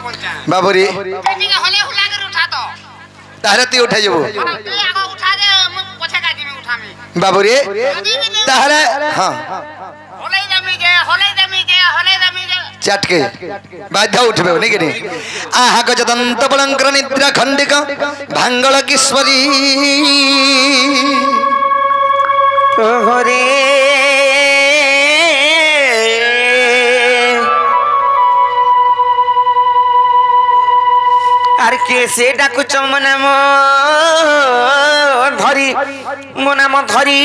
बोलता बाबूरी बेटी के हले हुला कर उठा तो तारे ती उठा जबो तू आगो उठा दे मैं पछे का में उठा में बाबूरी तारे हां हले जमी के चटके बाध्य उठबे नहीं कि आहा गजदंत बलंकर निद्रा खंडिक भांगल किस्वरी ओरे आर के से डाकुच मनाम धरी मनाम धरी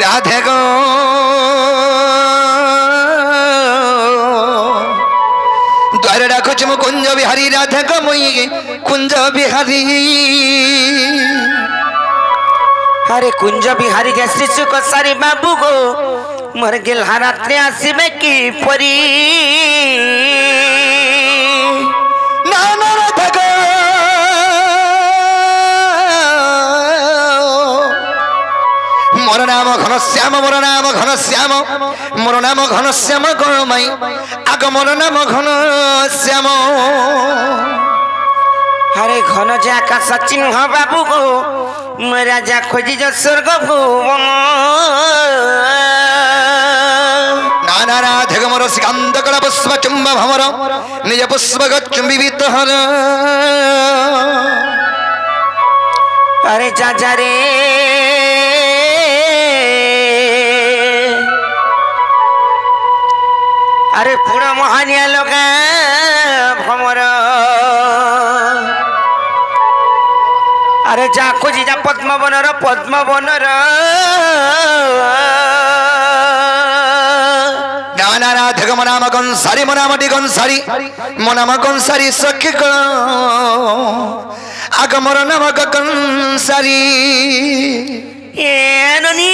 राधे गो द्वार डाकुच मु कुंज बिहारी राधे गो मुई कुंज बिहारी अरे कुंज बिहारी के शिशु को सारी बाबू गो मर गेल रात्रि आसबे की परी नाना राधे गो मोर नाम घनश्याम मोर नाम घनश्याम मोर नाम घनश्याम गणमई आग मोर नाम घनश्याम अरे घन जा का सचिन हो बाबू गो मेरा जा खोजी जो स्वर्ग भुवन नाना राधे गो मोर सिकांत कला पुष्प चुंब भमर निज पुष्प गचुंबित हर अरे जा जा रे अरे पूरा महानिया लगा भमर अरे जा खोजी जा पद्म बनर नाना राधे गो नाम गंसारी मो नाम गंसारी मो नाम गंसारी सखी गो आग मोर नाम गंसारी ए ननी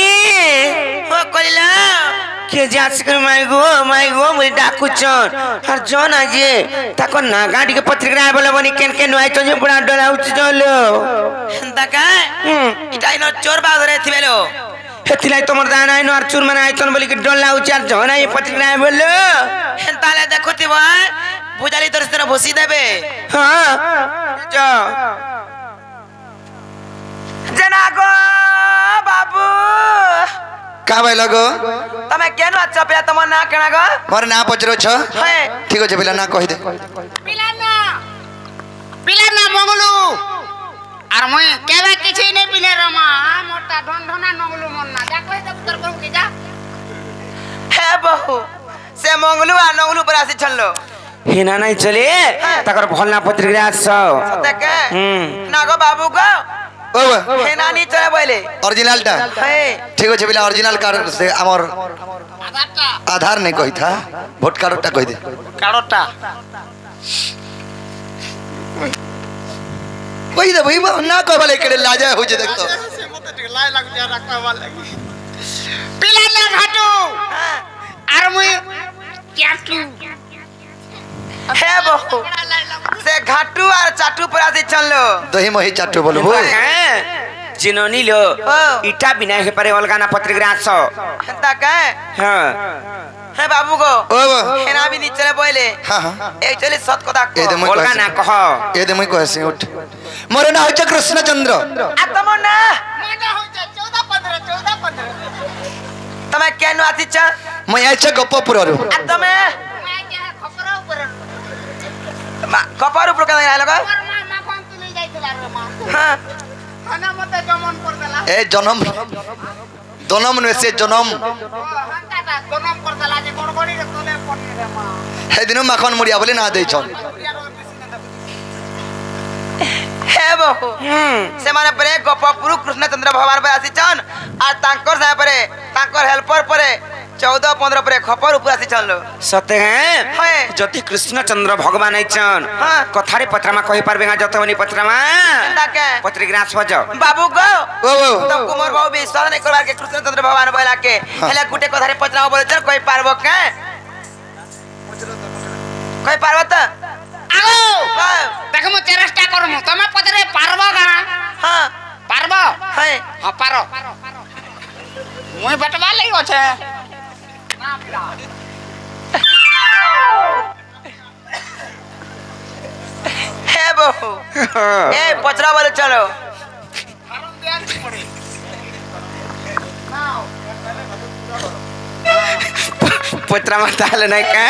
ओ कलिला के जासकर माइगो मुई डाकुचन और जन आजे ताको ना गाड़ी के पत्रिका आय बोले बनी केन केन आइ तो जे बड़ा डरा उच चलो हंता का इटा इन चोर बादरे थिबेलो हेतिलाई तमर दाना आइनो और चूर माने आइतन बोली के डोला उच और जन आइ पत्रिका आय बोलो हंताले देखुथिब बुजाली तोर से भोसी देबे हां जा जनागो बाबू का भाई लगो तमे केनो अच्छा पे तम ना केना गो मोर ना पचरो छ हे ठीक अछि बिला ना कहि दे पिलाना मंगलू आर मय केबे किछि नै पिले रमा मोटा ढनढना नंगलू मन ना जा कहि दे उतर को के जा हे बहू से मंगलू आ नंगलू पर आसी छललो हिना नहीं चले तकर भलना पत्रिका आछ सते के ना गो बाबू को हेना नी चले बोले ओरिजिनल टा ठीक अछि बिला ओरिजिनल कार्ड से हमर आधार नहीं कहि था वोट कार्ड टा कहि दे कारोटा कहि दे भाई ना कहबले केड़े लाजा हो जे देखतो से मते ठीक लाई लाग जा रखवा लगी पिलाना घाटू आर मुई क्याटू हे बहू से घाटू और चाटू पर आसी चललो दही मही चाटू बोलबो जिनोनी लो इटा बिना हे परे अलगाना पत्रिका आछ हंता का हां हे बाबू गो ओ हेना भी नी चले बोले हां हां एक्चुअली सत कथा को अलगाना कह ए दे मई कहसे उठ मोर ना होय कृष्णचंद्र आ तम ना मना हो जा 14 तमे केनो आसी छ मैं आइछ गप्पपुर रु आ तमे कपर ऊपर का लगा मां कोन तू ले जाइतला रे मां हां खाना मते जमन कर देला ए जन्म दोनम ने से जन्म हंता जन्म कर देला जे गड़गड़ी रे तोले पनी रे मां हे दिन माखन मुड़िया बोले ना दे छन हे बहू से माने परे गोपपुर कृष्णचंद्र भगवान पर आसी छन आ तांकर से परे तांकर हेल्पर परे 14-15 परे खपर ऊपर आसी छन लो सते हैं जति कृष्णचंद्र भगवान आइछन कथारे पत्रमा कहि परबे जतवनी पत्रमा पत्रिका सज बाबू गो ओ तो कुमार बाबू विश्वास नहीं करबा के कृष्णचंद्र भगवान बोला के हेला गुटे कथारे पत्रमा बोले छन कोई पारबो के कोई पारबो त आगो देखो मो चेष्टा करम तमे पत्रे पारबो गा हां पारबो है हां पारो मुई बटवा लई गो छे ना पिला ए पचरा बोले चलो पचरा में ताले नहीं का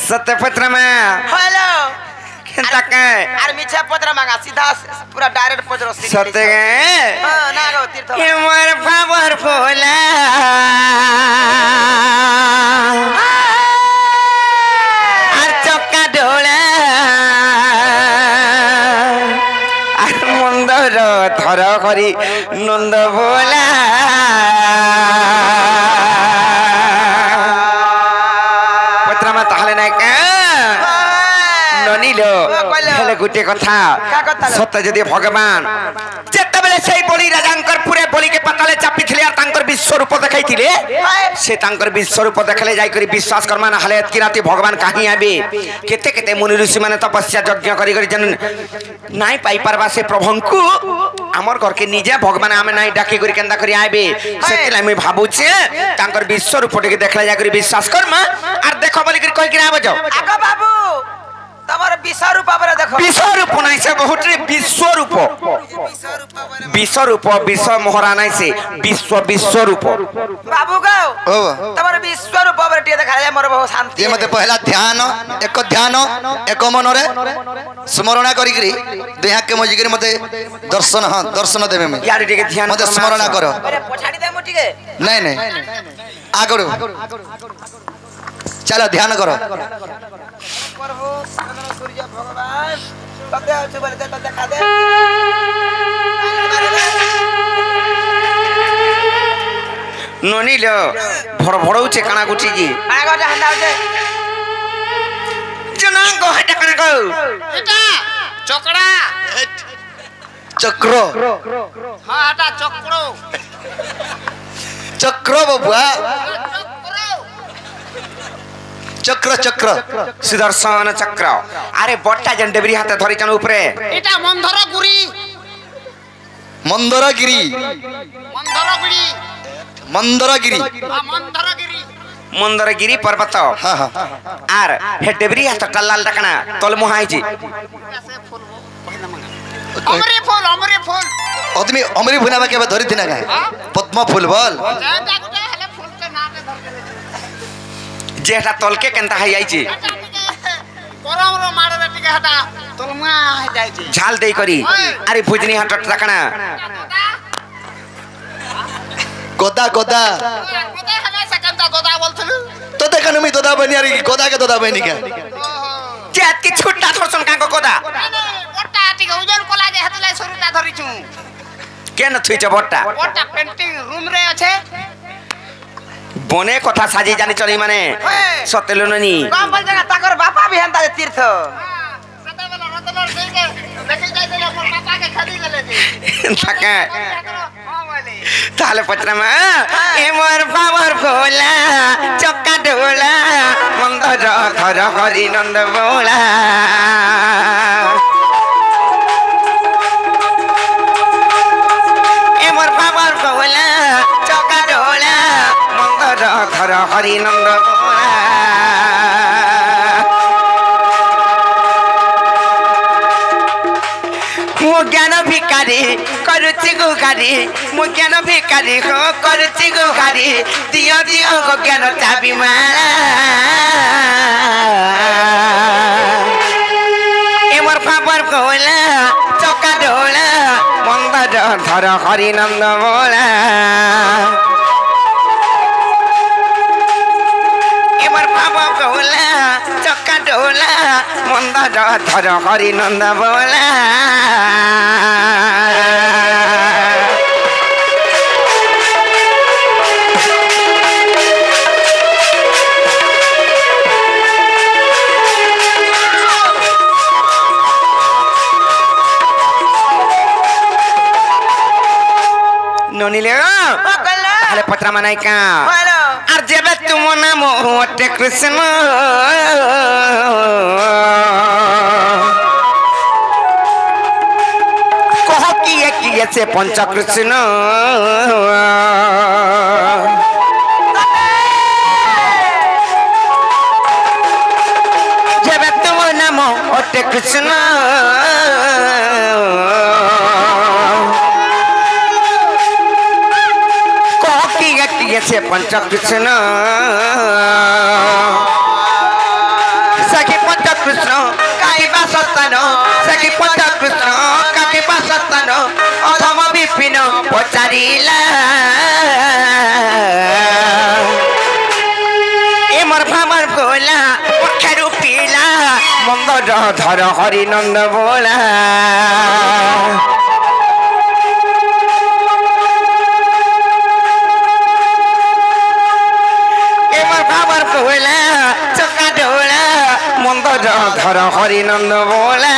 सत्य पचरा में हेलो केंता का अरे मिछा पचरा मांगा सीधा पूरा डायरेक्ट पचरा सत्य के हां ना गो तीर्थ ये मोर पावर फोला আর চক্কা ঢোলা আর মন্দর থর করি নন্দ বোলা পত্রামা তাহলে নাই কা ননিল হেলে গুটে কথা সত্য যদি ভগবান যেতবেলে সেই বলি রাজাঙ্কর পুরে বলিকে পাতালে চাপিছিলে আর তাঙ্কর বিশ্বরূপ দেখাইছিলে সে তাঙ্কর বিশ্বরূপ দেখালে যাই করি বিশ্বাস করমা না হলে কি রাতে ভগবান কাহি আবে কেতে কেতে মুনি ঋষি মানে তপস্যা যজ্ঞ করি করি যেন নাই পাই পারবা সে প্রভুଙ୍କୁ আমার ঘরকে নিজে ভগবান আমি নাই ডাকি করি কেন্দা করি আইবে সেতিলে আমি ভাবুছে তাঙ্কর বিশ্বরূপটিকে দেখলে যাই করি বিশ্বাস করমা আর দেখো বলি করি কই কি আবে যাও আগো বাবু তোমার বিশ্বরূপ আবরে দেখো বিশ্বরূপ নাই সে বহুতরে বিশ্বরূপ বিশ্বরূপ বিশ্ব মোহরা নাই সে বিশ্বরূপ বাবু গাও ओ তোমার বিশ্বরূপ আবরে টিকে দেখা যায় মোর বহু শান্তি ये मते पहला ध्यान एक मन रे स्मरण करी करी देहा के मजिकरी मते दर्शन देबे में यार टिके ध्यान मते स्मरण करो अरे पछाड़ी दे मो टिके नहीं नहीं आगरो चलो ध्यान करो प्रभु सूर्य भगवान तते अच्छे बोले दे तते खा दे नोनी लो भड़ भड़ौचे काना गुटी जी आगो जा हंदा होचे जना गो हटा काना गो एटा चकड़ा चक्रो हां हटा चक्रो चक्रो बबुआ चक्र चक्र सुदर्शन चक्र अरे बट्टा जन डेबरी हाथ धरि चन ऊपरे एटा मंदरगिरी मंदरगिरी मंदरगिरी मंदरगिरी पर्वत हां हां आर हे डेबरी हाथ टल्लाल डकना तल मोहाई जी अमरे फूल आदमी अमरी फुनाबा के धरि थिना का पद्म फूल बोल जेटा तलके केनता है जाई छी परमरो मारे टिके हटा तलमा है जाई छी झाल देई करी अरे भुजनी हट टकना गोदा गोदा हमें सकंता गोदा बोलथलु तो देखन मी गोदा बनी अरे गोदा के गोदा बनी के जेत के छुट्टा थरसन काको गोदा बट्टा टिके उजन कोला जे हतले सरुता धरि छु केन थुइ छ बट्टा पेंटिंग रूम रे अछे बने कथा साजी जानी चली माने सतेलो ननी काम बोल जगह ताकर बापा भी हंता तीर्थ सते वाला रतनर देके देखि जाय देला मोर बापा के खदी ले ले थाके हां बोले ताले पत्रमा ए मोर पावर भोला चक्का ढोला मंदर घर हरि नंद बोला ए मोर पावर भोला चक्का ढोला घर हरि नंद मो ज्ञान भिकारी करुची गुखारी मो ज्ञान भिकारी हो करुची गुखारी दियो दियो गो ज्ञान चाबी माला ए मोर फापर कोला चक्का ढोला मंदर घर हरि नंद बोला चक्का ढोला मंदर धर हरि नंद बोला नोनीले ताले पत्रा मनाई का আর যেবে তুম নাম হটে কৃষ্ণ কহ কিয়ে সে পঞ্চ কৃষ্ণ যেবে তুম নাম হটে কৃষ্ণ पंच कृष्ण सखी पंच कृष्ण काई बासस्तान सखी पंच कृष्ण काई बासस्तान अधम विपिन पचारिला ए मोर भामर बोला पक्षरु पीला मंगल धर हरि नंद बोला ए मोर भामर बोला चक्का डोला मंगल धर हरि नंद बोला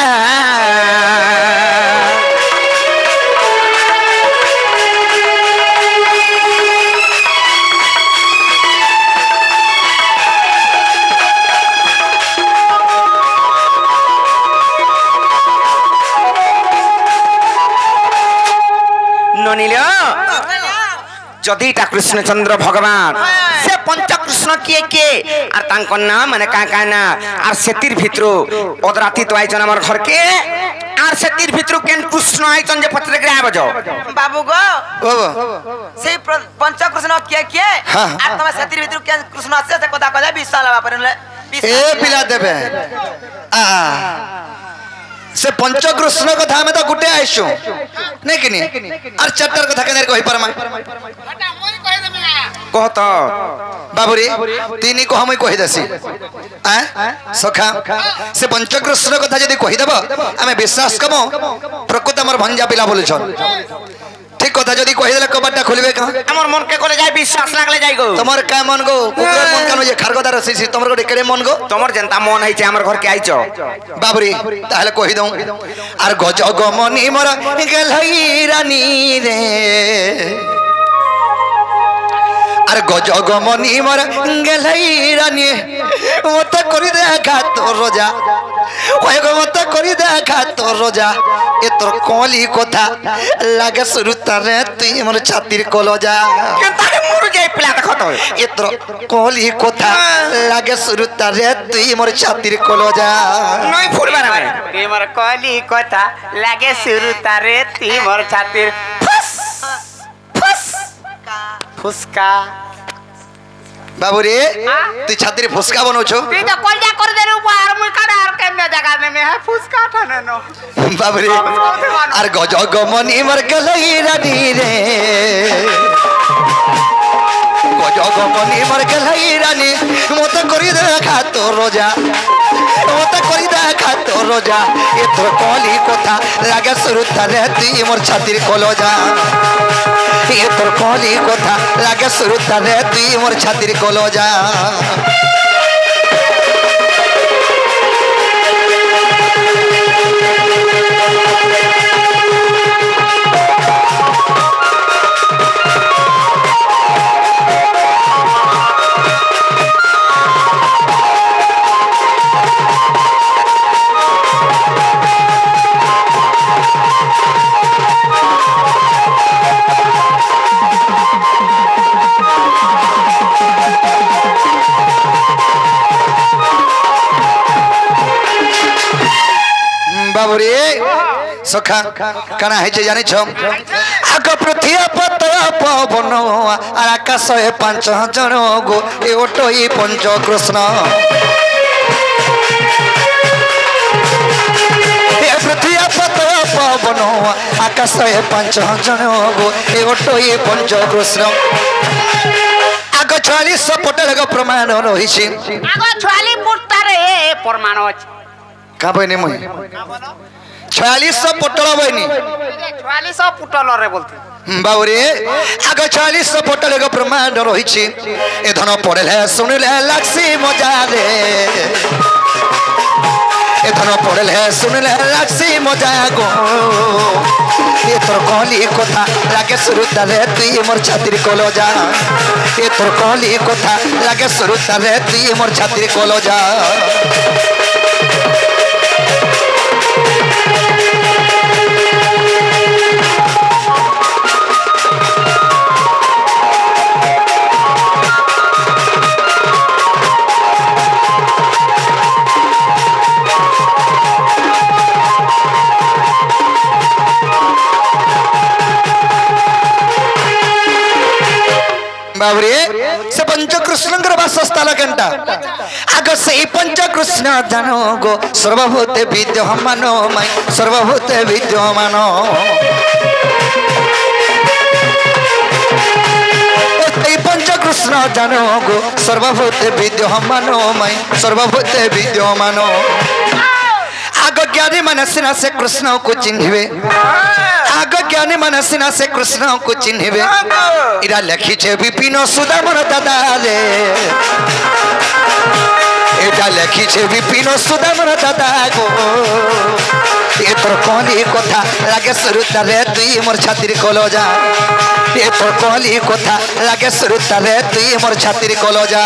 जदीटा कृष्णचंद्र भगवान से पंच कृष्ण किए किए और तांको नाम माने का ना और सेतिर भितरु ओदराती तो आइचन हमर घर के और सेतिर भितरु केन कृष्ण आइचन जे पत्र ग्राह बजो बाबू गो से पंच कृष्ण किए किए और तम सेतिर भितरु केन कृष्ण से कथा कथा विशाल बापर ए पिला देबे से पंच कृष्ण कथा हमें तो गुटे आइसु नहीं कि नहीं और चट्टर कथा केने कहि परमा कह तो बाबूरी तीनी को हम कहि दसी सखा से पंच कृष्ण कथा यदि कहि देबो हमें विश्वास कमो प्रकृत हमर भंजा पिला बोले छन ठीक कथा यदि कहि देले कबाटा खोलबे का हमर मन के कोले जाय विश्वास लागले जाय गो तमर का मन गो कुकर मन कानो जे खारगदार रसी तमर को केरे मन गो तमर जनता मन है हमर घर के आइचो बाबूरी ताहले कहि दऊ आर गजग मनी मोर गेलई रानी रे आर गजग मनी मोर गेलई रानी मत करि देखा तो रोजा ओए गो मत करि देखा तो रोजा ए तोर कोली कथा लागे सुरुता रे तू मोर छातीर कोलजा केता मुर जाय पिला देखो तो ए तोर कोली कथा लागे सुरुता रे तू मोर छातीर कोलजा नहीं फुरबारा में ए मोर कोली कथा लागे सुरुता रे ती मोर छातीर फस फस फुसका बाबूरी तू छातीर फुसका बनो छो तू तो कोलजा कर दे रू बाहर में काड़ा और केने जगह में है फुसका ठाने नो बाबूरी आर गजग मनी मोर गेलई रानी रे गजग मनी मोर गेलई रानी मत करि देखा तो रोजा मत करि देखा तो रोजा ए तोर कोली कथा लागे सुरुता रे तू मोर छातीर कोलजा ए तोर कोली कथा लागे सुरुता रे तू मोर छातीर कोलजा बाबूरी सखा कना है जानि छ आग पृथ्वी पत्र पवन आर आकाश ए पांच जन गो ए ओटोई पंच कृष्ण ए पृथ्वी पत्र पवन आकाश ए पांच जन गो ए ओटोई पंच कृष्ण आग 40 पटल प्रमाण रही छी आग 40 पुटारे प्रमाण अछि का बने मुई 4600 पटल बनी 4600 पुटल रे बोलते बाबूरे आग 4600 पटल एगो प्रमाण रही छी ए धन पड़ले सुनले लाक्सी मजा रे ए धन पड़ले सुनले लाक्सी मजा गो ए तोर कहली कथा लागे सुरुता रे तू मोर छातीर कोलजा ए तोर कहली कथा लागे सुरुता रे तू मोर छातीर कोलजा बाबूरे पंचकृष्ण वासस्थल केनटा आग से पंचकृष्ण जानो गो सर्वभूते विद्यमान माई सर्वभूते विद्यमान पंचकृष्ण जानो गो सर्वभूते विद्यमान माई सर्वभूते विद्यमान आग ज्ञानी मनसिना से कृष्ण को चिन्हिबे आग ज्ञानी मनसिना से कृष्ण को चिन्हिबे इरा लिखिछे विपिन सुदामर दादा रे एटा लिखिछे विपिन सुदामर दादा गो ए तोर कहली कथा लागे सुरुता रे तुई मोर छातिर कलजा ए तोर कहली कथा लागे सुरुता रे तुई मोर छातिर कलजा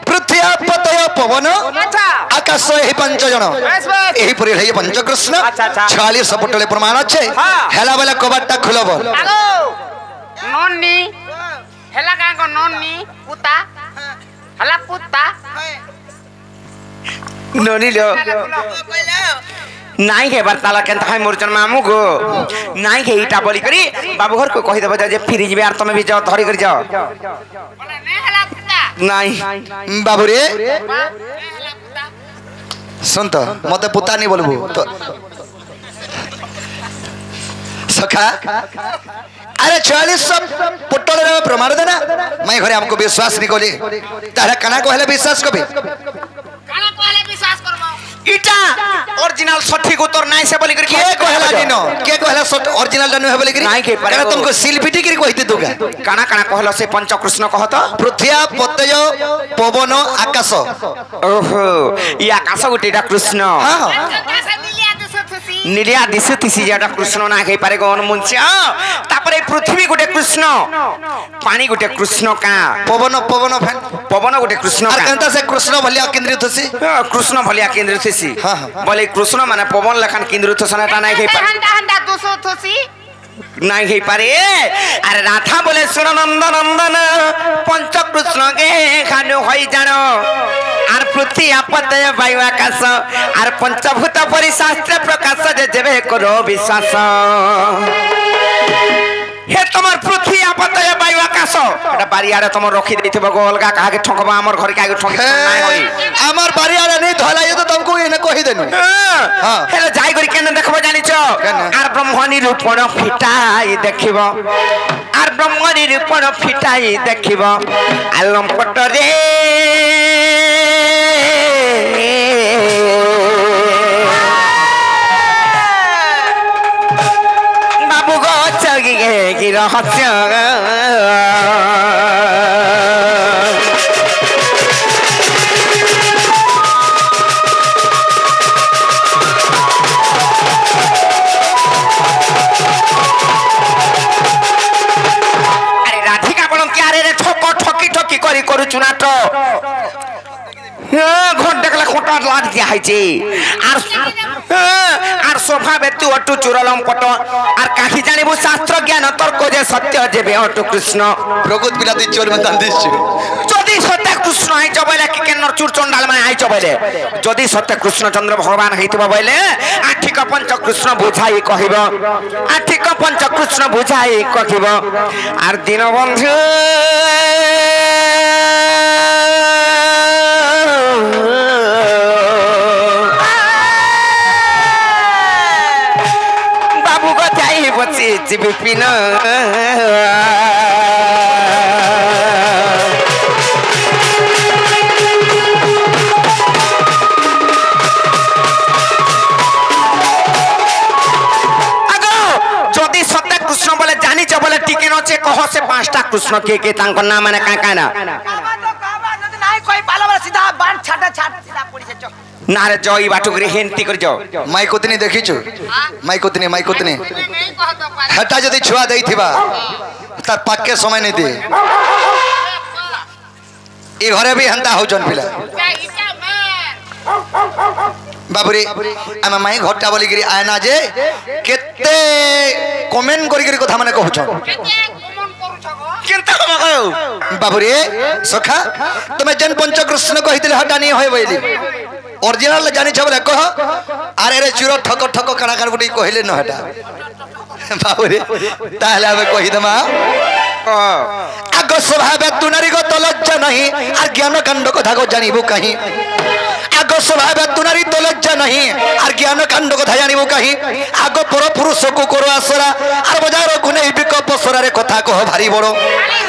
पृथ्वी पतय पवन आकाश यही पंच जन यही परि पंचकृष्ण 46 फुटले प्रमाण अच्छे हेला बेला कबाटा खुलब नन्नी हेला का को नन्नी पुता हला पुता ननी लो नाई के बर्ताला केनता है मोर जन मामू गो नाई के इटा बोली करी बाबू घर को कहि देबो जे फिर जिबे आर तमे भी जाओ धरी कर जाओ बोले ने हला पुता नाई बाबू रे हेला पुता सुन तो मते पुता नहीं बोलबो तो सखा अरे 46 पुटल रे प्रमाण देना मैं घरे हमको विश्वास नहीं कोली तारा कना को हेले विश्वास कबे काना कहले विश्वास करबो इटा ओरिजिनल सठिक उत्तर नाई से बोली कर के कहला दिनो के कहला ओरिजिनल दनु है बोली करी नाई के कारण तुमको सिलपिटी करी कहिते दुगा काना काना कहलो से पंचकृष्ण कहत पृथ्वी पतय पवन आकाश ओहो ई आकाश गुटेटा कृष्ण हां कैसे मिलिया दुसो थुसी निलिया दिसु तिसी जाटा कृष्ण ना कहि पारे गन मुंचे तापरे पृथ्वी गुटे कृष्ण पानी गुटे कृष्ण का पवन पवन फैन पवन गुटे कृष्ण और का कहता से कृष्ण भलिया केंद्रित होसी कृष्ण भलिया केंद्र थेसी हाँ, हाँ। बोले कृष्ण माने पवन लखन केंद्र थसनाटा नाइ कहि पारे हंडा हंडा दुसो थुसी नहीं कहि पारे अरे राधा बोले सुन नंदन नंदन पंचकृष्ण के खानु होई जानो आर पृथ्वी आपतय वायु आकाश आर पंचभूत परिशास्त्र प्रकाश जे जेबे करो विश्वास हे तमर पृथ्वी आपतय वायु आकाश एटा बारियारे तमर रखी देथिबो गो अलगा काहा के ठकबा हमर घर के आगे ठकी नाइ होई हमर बारियारे नहीं धला ये तो तुमको ये न कहि देनु हां हेले जाई करी केन देखबो जानिछो आर ब्रह्मणी रूपण फिटाई देखिबो आर ब्रह्मणी रूपण फिटाई देखिबो आलम पटरे बाबू गो चगी गे रहस्य करी करू चुनाट घोट देखला खोटा लाग दिया है जे आर सोफा बेतु अटु चुरलम पट आर काठी जानिबु शास्त्र ज्ञान तर्क जे सत्य जेबे अटु कृष्ण प्रगत बिलाती चोर में दान दिस जदि सत्य कृष्ण आइ चबले कि केनर चूर चंडाल में आइ चबले जदि सत्य कृष्ण चंद्र भगवान हेतिबो बइले आठिक पंच कृष्ण बुझाई कहिबो आठिक पंच कृष्ण बुझाई कहिबो आर दिन बंधु बाबू को जाई बची विपिन कृष्ण बोले जानी च बोले टिके नचे कह से पांचटा कृष्ण के तांको नाम माने का ना काबा तो काबा न नाइ कोई पाला वाला सीधा बाण छाटा छाट सीधा पड़ी से ना रे जई बाटू करे हेंती कर जाओ माई कोतनी देखिछु माई कोतनी हटा जदी छुआ देई थिबा तार पाके समय नहीं दे ए घरे भी हंता हो जन पिला बाबुरे आम माई घरटा बोली गिरी आयना जे केते कमेंट करी गिरी कथा माने कहू छ केनता कमा कहो बाबुरे सखा तुमे जन पंचकृष्ण कहितले हटा नहीं होय बोली ओरिजिनल जानि छ बोले कह अरे रे चुरो ठक ठक कणा कर बुटी कहिले न हटा बाबुरे ताहले हमें कहि दमा आगो स्वभाव तू नारी को तो लज्जा नहीं और ज्ञान कांड कथा को जानिबु कहीं आगो स्वभाव तू नारी तो लज्जा नहीं और ज्ञान कांड कथा जानिबु कहीं आगो पर पुरुष को करो आसरा और बजार को नहीं बिक पसरा रे कथा कह भारी बड़ो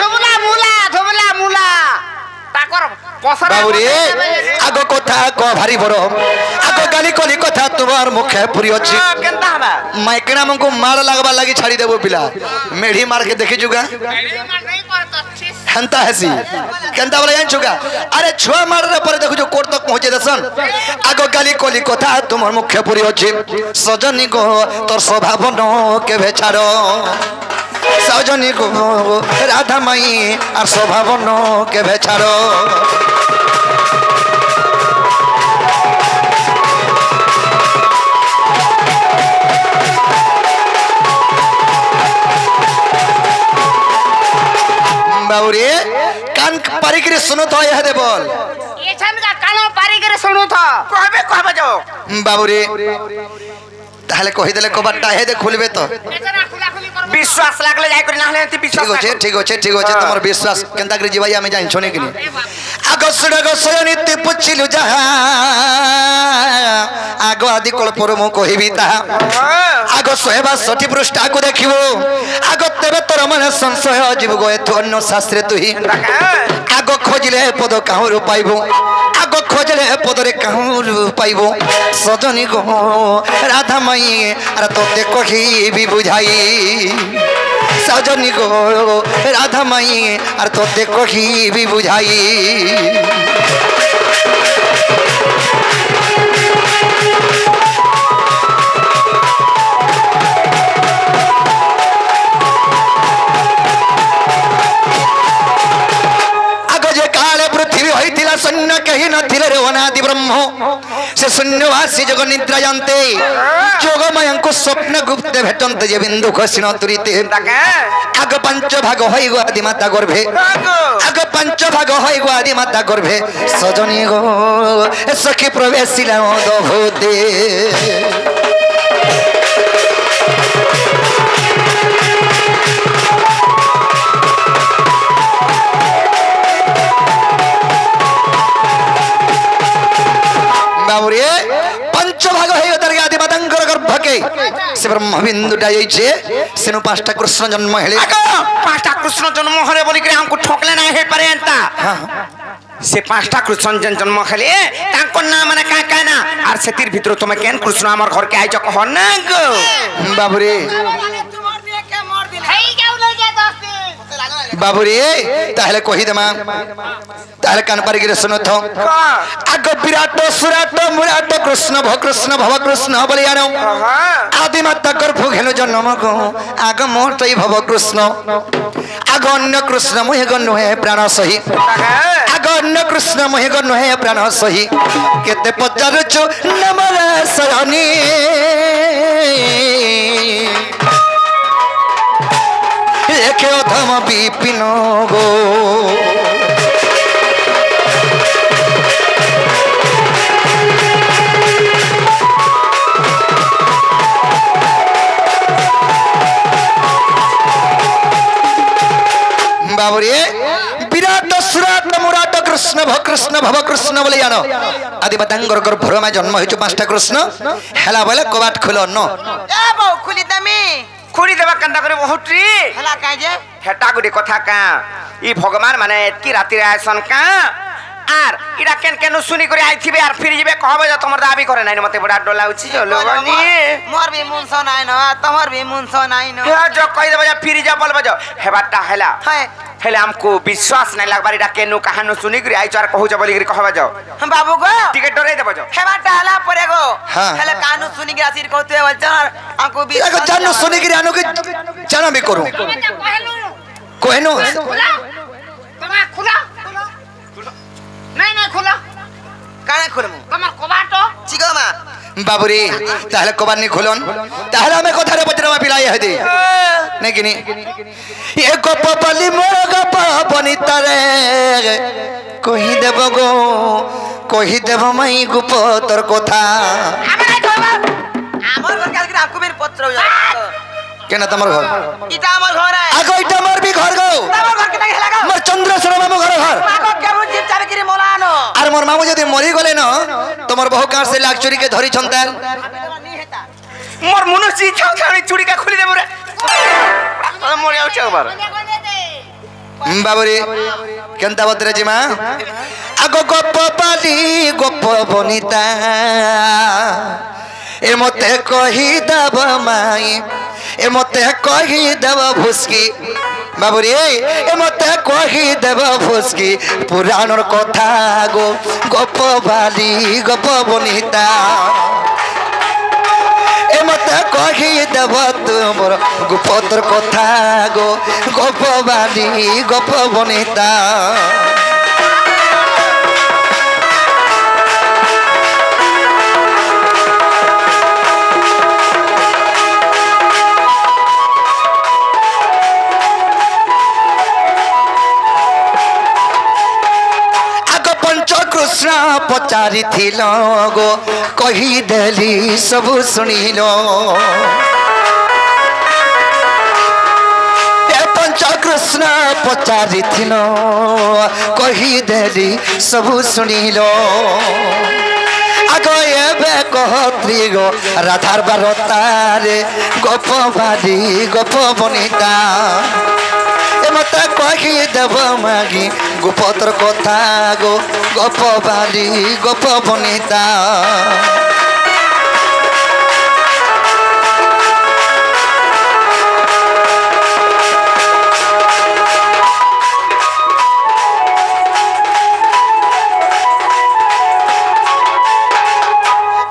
धुबला मुला ताकर पसरा बाबुरे आगो कथा कह भारी बड़ो आगो गाली कली कथा तुम्हार मुखे पुरी अछि केनता हबा माइकना हमको मार लगवा लगी छाड़ी देबो पिला मेढ़ी मार के देखि जुगा हंता हसी केनता बोले जान छुगा अरे छुआ मारने पर देखो जो कोर्ट तक पहुंचे दसन आगो गाली कली कथा तुम्हार मुखे पुरी अछि सजनी को तोर स्वभाव न के बेचारो सजनी को राधा माई और स्वभाव न के बेचारो बाबुरे कान पारिकरे सुनो तो यह दे बोल ये छन का कान पारिकरे सुनो तो कहबे जाओ बाबुरे ताहले कहि देले कबाटा हे दे खुलबे तो विश्वास लागले जाय कर नाहले ती विश्वास ठीक होचे तमर विश्वास केनता करी जीवाई हमें जान छोने के लिए अगसड़ नित्य पुछिलु जहा आगो आदि कल्पर मु कहिबी ताहा आगो 162 पृष्ठा को देखिबो आगो तबे तोर मन संशय जीव गए तो अन्य शास्त्र तुही आगो खोजले पद काहरु पाइबो आगो खोजले पदरे काहरु पाइबो सजनी गो राधा माई अरे तोते कही भी बुझाई सजनी गो राधा माई अरे तोते कही भी बुझाई शून्य कहीं नथिले रे अनादि ब्रह्म से शून्यवासी जग निद्रा जानते जोगमय को स्वप्न गुप्त भेटन्ते जे बिंदु खसिन तुरिते आग पंच भाग होई गो आदि माता गर्भे आग पंच भाग होई गो आदि माता गर्भे सजनी गो सखी प्रवेशिला दभूते बाबुरे पंचभाग है दरगा आदि मातांकर गर्भ के से ब्रह्म बिंदु डाइछे सेनु पांचटा कृष्ण जन्म हेले पांचटा कृष्ण जन्म हरे बोली के हमको ठोकले ना हे पारे अंता से पांचटा कृष्ण जन्म हेले तांको नाम माने का कहना और सेतिर भीतर तुम केन कृष्ण हमर घर के आइछ कह ना गो बाबुरे बाबुरे ताहले कहि देमा ताहले कान पारी गिरे सुनो थो आगो विराट सुराट मुराट कृष्ण भव कृष्ण बोली आनो आदि माता गर्भ घेलो जन्म को आग मोटई भव कृष्ण आग अन्य कृष्ण मोहे गन्नो है प्राण सही आग अन्य कृष्ण मोहे गन्नो है प्राण सही केते पचारछु नमर सरणी एके अधम विपिन गो बाबुरे विराट सुराट मुराट कृष्ण भव कृष्ण बोले जानो आदि बतांगर गर्भ में जन्म होइछु पांचटा कृष्ण हेला बोले कबाट खोलो न ए बो खुली दमी खुली देबा कंदा करे बहुट्री हला काहे जे हेटा गुडी कथा का ई भगवान माने एतकी राति आयसन का आर इरा केन केन सुनी करे आई थिबे आर फिर जिबे कहबे जे तमर दाबी करे नाइ मते बडा डोला उछि जो लोगनी मोर भी मुनसो नाइ न तमर भी मुनसो नाइ न हे जो कहि देबे फिर जा बोलबे जो हेबाटा हेला हेले हमको विश्वास नहीं लगबारी डा केनु कहानो सुनी करी आई चार कहू जबली करी कहबा जाओ हम बाबू को टिकट डरे देबो जाओ हेबा डाला पड़ेगो हाँ। हेले कानू सुनी के आसिर कहते बोल चल हमको भी एगो जानो सुनी के आनो के जाना भी करू कहनो खुला तुम्हारा खुला नहीं खुला काने खुलमु तुम्हार कबाटो चिको मा बाबुरी ताहले कबार नहीं खोलन ताहले हमें कथारे बजरवा पिलाई है दे नहीं कि नहीं ये गप बली मोर गप बनिता रे कहि देब गो कहि देब मई गुप तोर कथा हमर घर काल के आपको मेरे पत्र हो जाए केना तमर घर इटा हमर घर है आगो इटा मोर भी घर गो हमर घर के लगे लगा मोर चंद्रेश्वर बाबू घर घर माको केबु जीव चाबे गिरी मोलानो आर मोर मामू जदी मरी गले न तमर बहु कार से लाख चोरी के धरी छंताल मोर मनुष्य छाछाणी चूड़ी का खुली दे मोरे मोर आउ चबार बाबुरी केनता बतरे जिमा आगो गप पाली गप बनिता ए मते कहि दब माई ए मते कहि दब भुसकी बाबुरी ए मते कहि दब भुसकी पुराणर कथा गो गप बाली गप बनिता ए मते कहि दब तुमर गुपतर कथा गो गप बाली गप बनिता कृष्ण पचारि थिल गो कही देली सब सुनिल पंच कृष्ण पचारि थिल कही देली सब सुनिल आगो एबे कहत्री गो राधार बारतारे गप बाली गप बनिता मत कही देव मागी गुपतर कथा गो गप बाली गप बनिता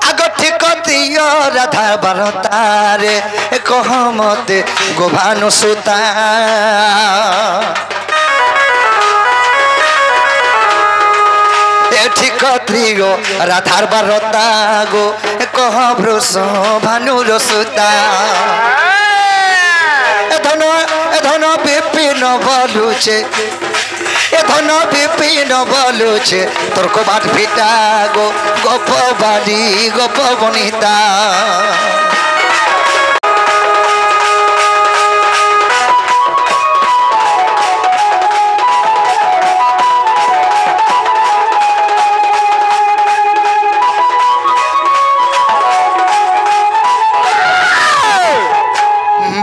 आगो ठीक दियो राधा बारतारे कह मते गोभानु सुता ठीक गो राधार बारता गो कह भ्रुष भानुर सुता धन विपिन बलुचे ए धन विपिन बलुचे तोर को बाट फिटा गो गप बाली गप बनिता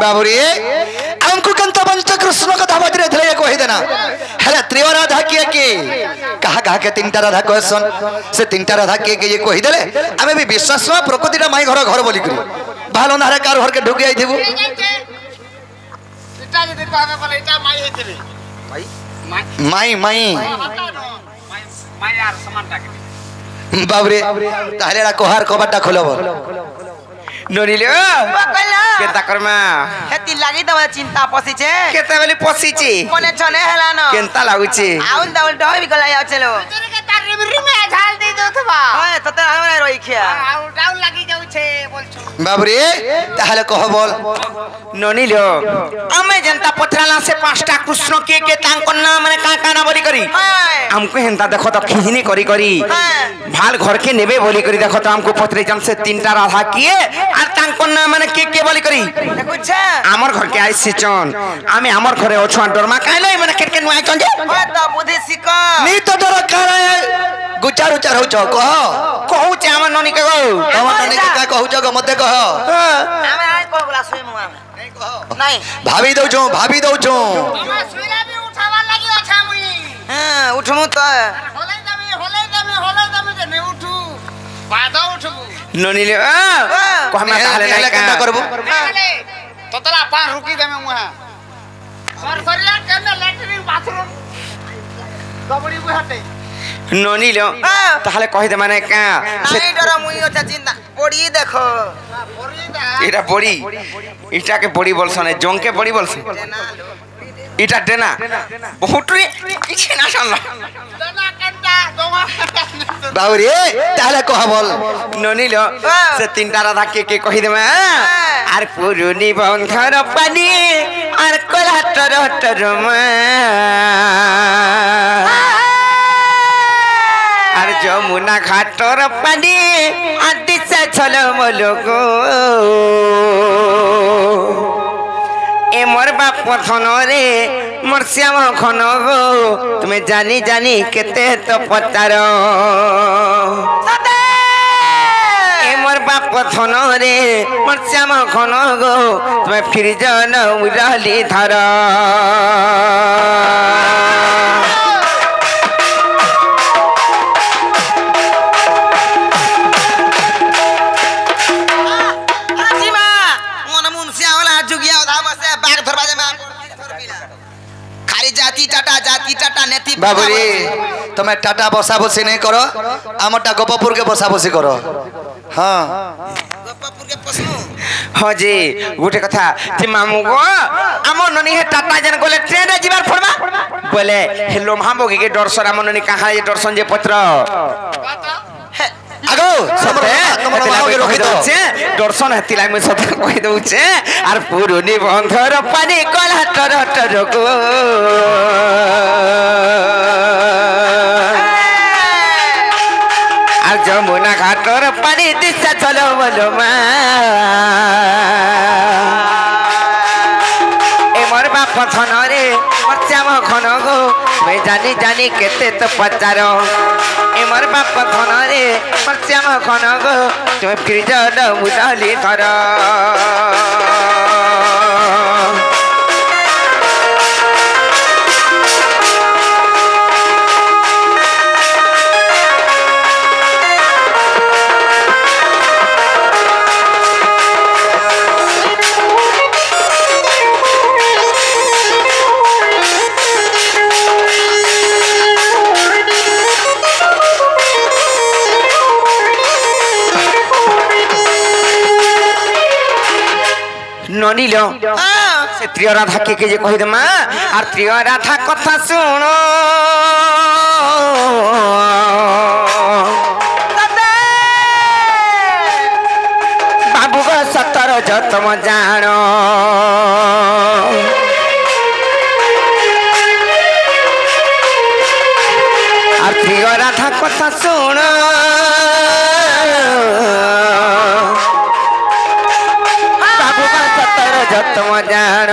बाबुरी हमको कंता पंच कृष्ण कथा बजरे धरे कहि देना हेले त्रिवर राधा किए के कहा के तीनटा राधा कहसन से तीनटा राधा किए के ये कहि देले हमें भी विश्वास न प्रकृतिरा माई घर घर बोली करी भालो नारे कार घर के ढुकी आई थिबु इटा जे देखो हमें बोले इटा माई हेतिबे माई माई माई यार समानटा के बाबरे ताहले कोहार कबाटा खोलब नोरिले केता करमा हेती लागि त चिंता पसी छे केता बेली पसी छी कोने छने हेला न केनता लागुची आउन दाउन डोय भी गला या चलो तेरे के तार रिमरी में झाल दे दो थबा ओए तते हमरा रोई खिया आउ डाउन लागि जाउ छे बोलछु बाबरे ताहले कह बोल नोनिलो हमें जनता पथराला से पांचटा कृष्ण के तांको नाम माने का ना बोली करी हमको हेंता देखो तो खिजनी करी करी भाल घर के नेबे बोली करी देखो तो हमको पथरे जन से तीनटा राधा किए আর তাঙ্কর না মানে কে বলি করি দেখুছা আমার ঘর কে আইছি চন আমি আমার ঘরে অছ ডরমা কাইলে মানে কেটকে নুই চন যে ওই তো বুদ্ধি শিখ নি তো ডর কারা গুচার উচার হউছ কহ কহুছে আমার ননি কে গো আমার ননি কে কা কহুছ গো মতে কহ আমি আই কহলা শুই মু আমি নাই কহ নাই ভাবি দউছ তুমি সুইলা বি উঠাবার লাগি আছা মুই হ্যাঁ উঠমু তো হলাই দামি যে নে উঠু বাদা উঠবু ননিলে কহমা তাহলে নাই কেনটা করব ততলা পা রুকি দেমে মুহা সরসরিয়া কেন ল্যাট্রিন বাথরুম কবড়ি বুহাতে ননিল তাহলে কহিদে মানে কা নাই ডর মুই ওটা চিন্তা পড়ি দেখো পড়িটা এটা বড়ি এটাকে বড়ি বলছনে জংকে বড়ি বলছ এটা ডেনা বহুটরি কিছু না শুনল দানা কান্টা দোয়া বাউরি তাহলে কহ বল ননিল সে তিনটা রাধা কে কহিদে মা আর পুরুনি বন্ধর পানি আর কলা টর টর মা আর যমুনা ঘাটর পানি আর দিশা ছল মলগো এ মোর বাপ ধন রে মোর শ্যাম ঘন গো তুমি জানি জানি কেতে তো পচার এ মোর বাপ ধন রে মোর শ্যাম ঘন গো তুমি ফিরি জন উড়লি ধর বাবুরে তুমি টাটা বসা বসি নাই করো আমারটা গোপপুর কে বসা বসি করো হ্যাঁ हाँ जी गोटे कथा जे मामू गो आमो ननी हे टाटा जन गोले ट्रेन रे जीवार फड़बा बोले हे लोमहा बोगी के दर्शन आमो ननी कहा ये दर्शन जे पत्र আগো সমরে তোমার মাওকে রখি দাও দর্শন হেতিলা মই সত কই দউছে আর পুরুনি বন্ধর পানি কলা টর টর গো আর যমুনা ঘাটর পানি দিশা চলো বলো মা এ মোর বাপ ধন রে মোর শ্যাম ঘন গো তুমি জানি জানি কেতে তো পচার এ মোর বাপ ধন রে মোর শ্যাম ঘন গো তুমি ফিরি যাও মুদালি ধর ননিল সে ত্রিয় রাধা কে যে কহিদে মা আর ত্রিয় রাধা কথা শুণ বাবু গো সতর যতম জাণ আর ত্রিয় রাধা কথা শুণ যতম জাণ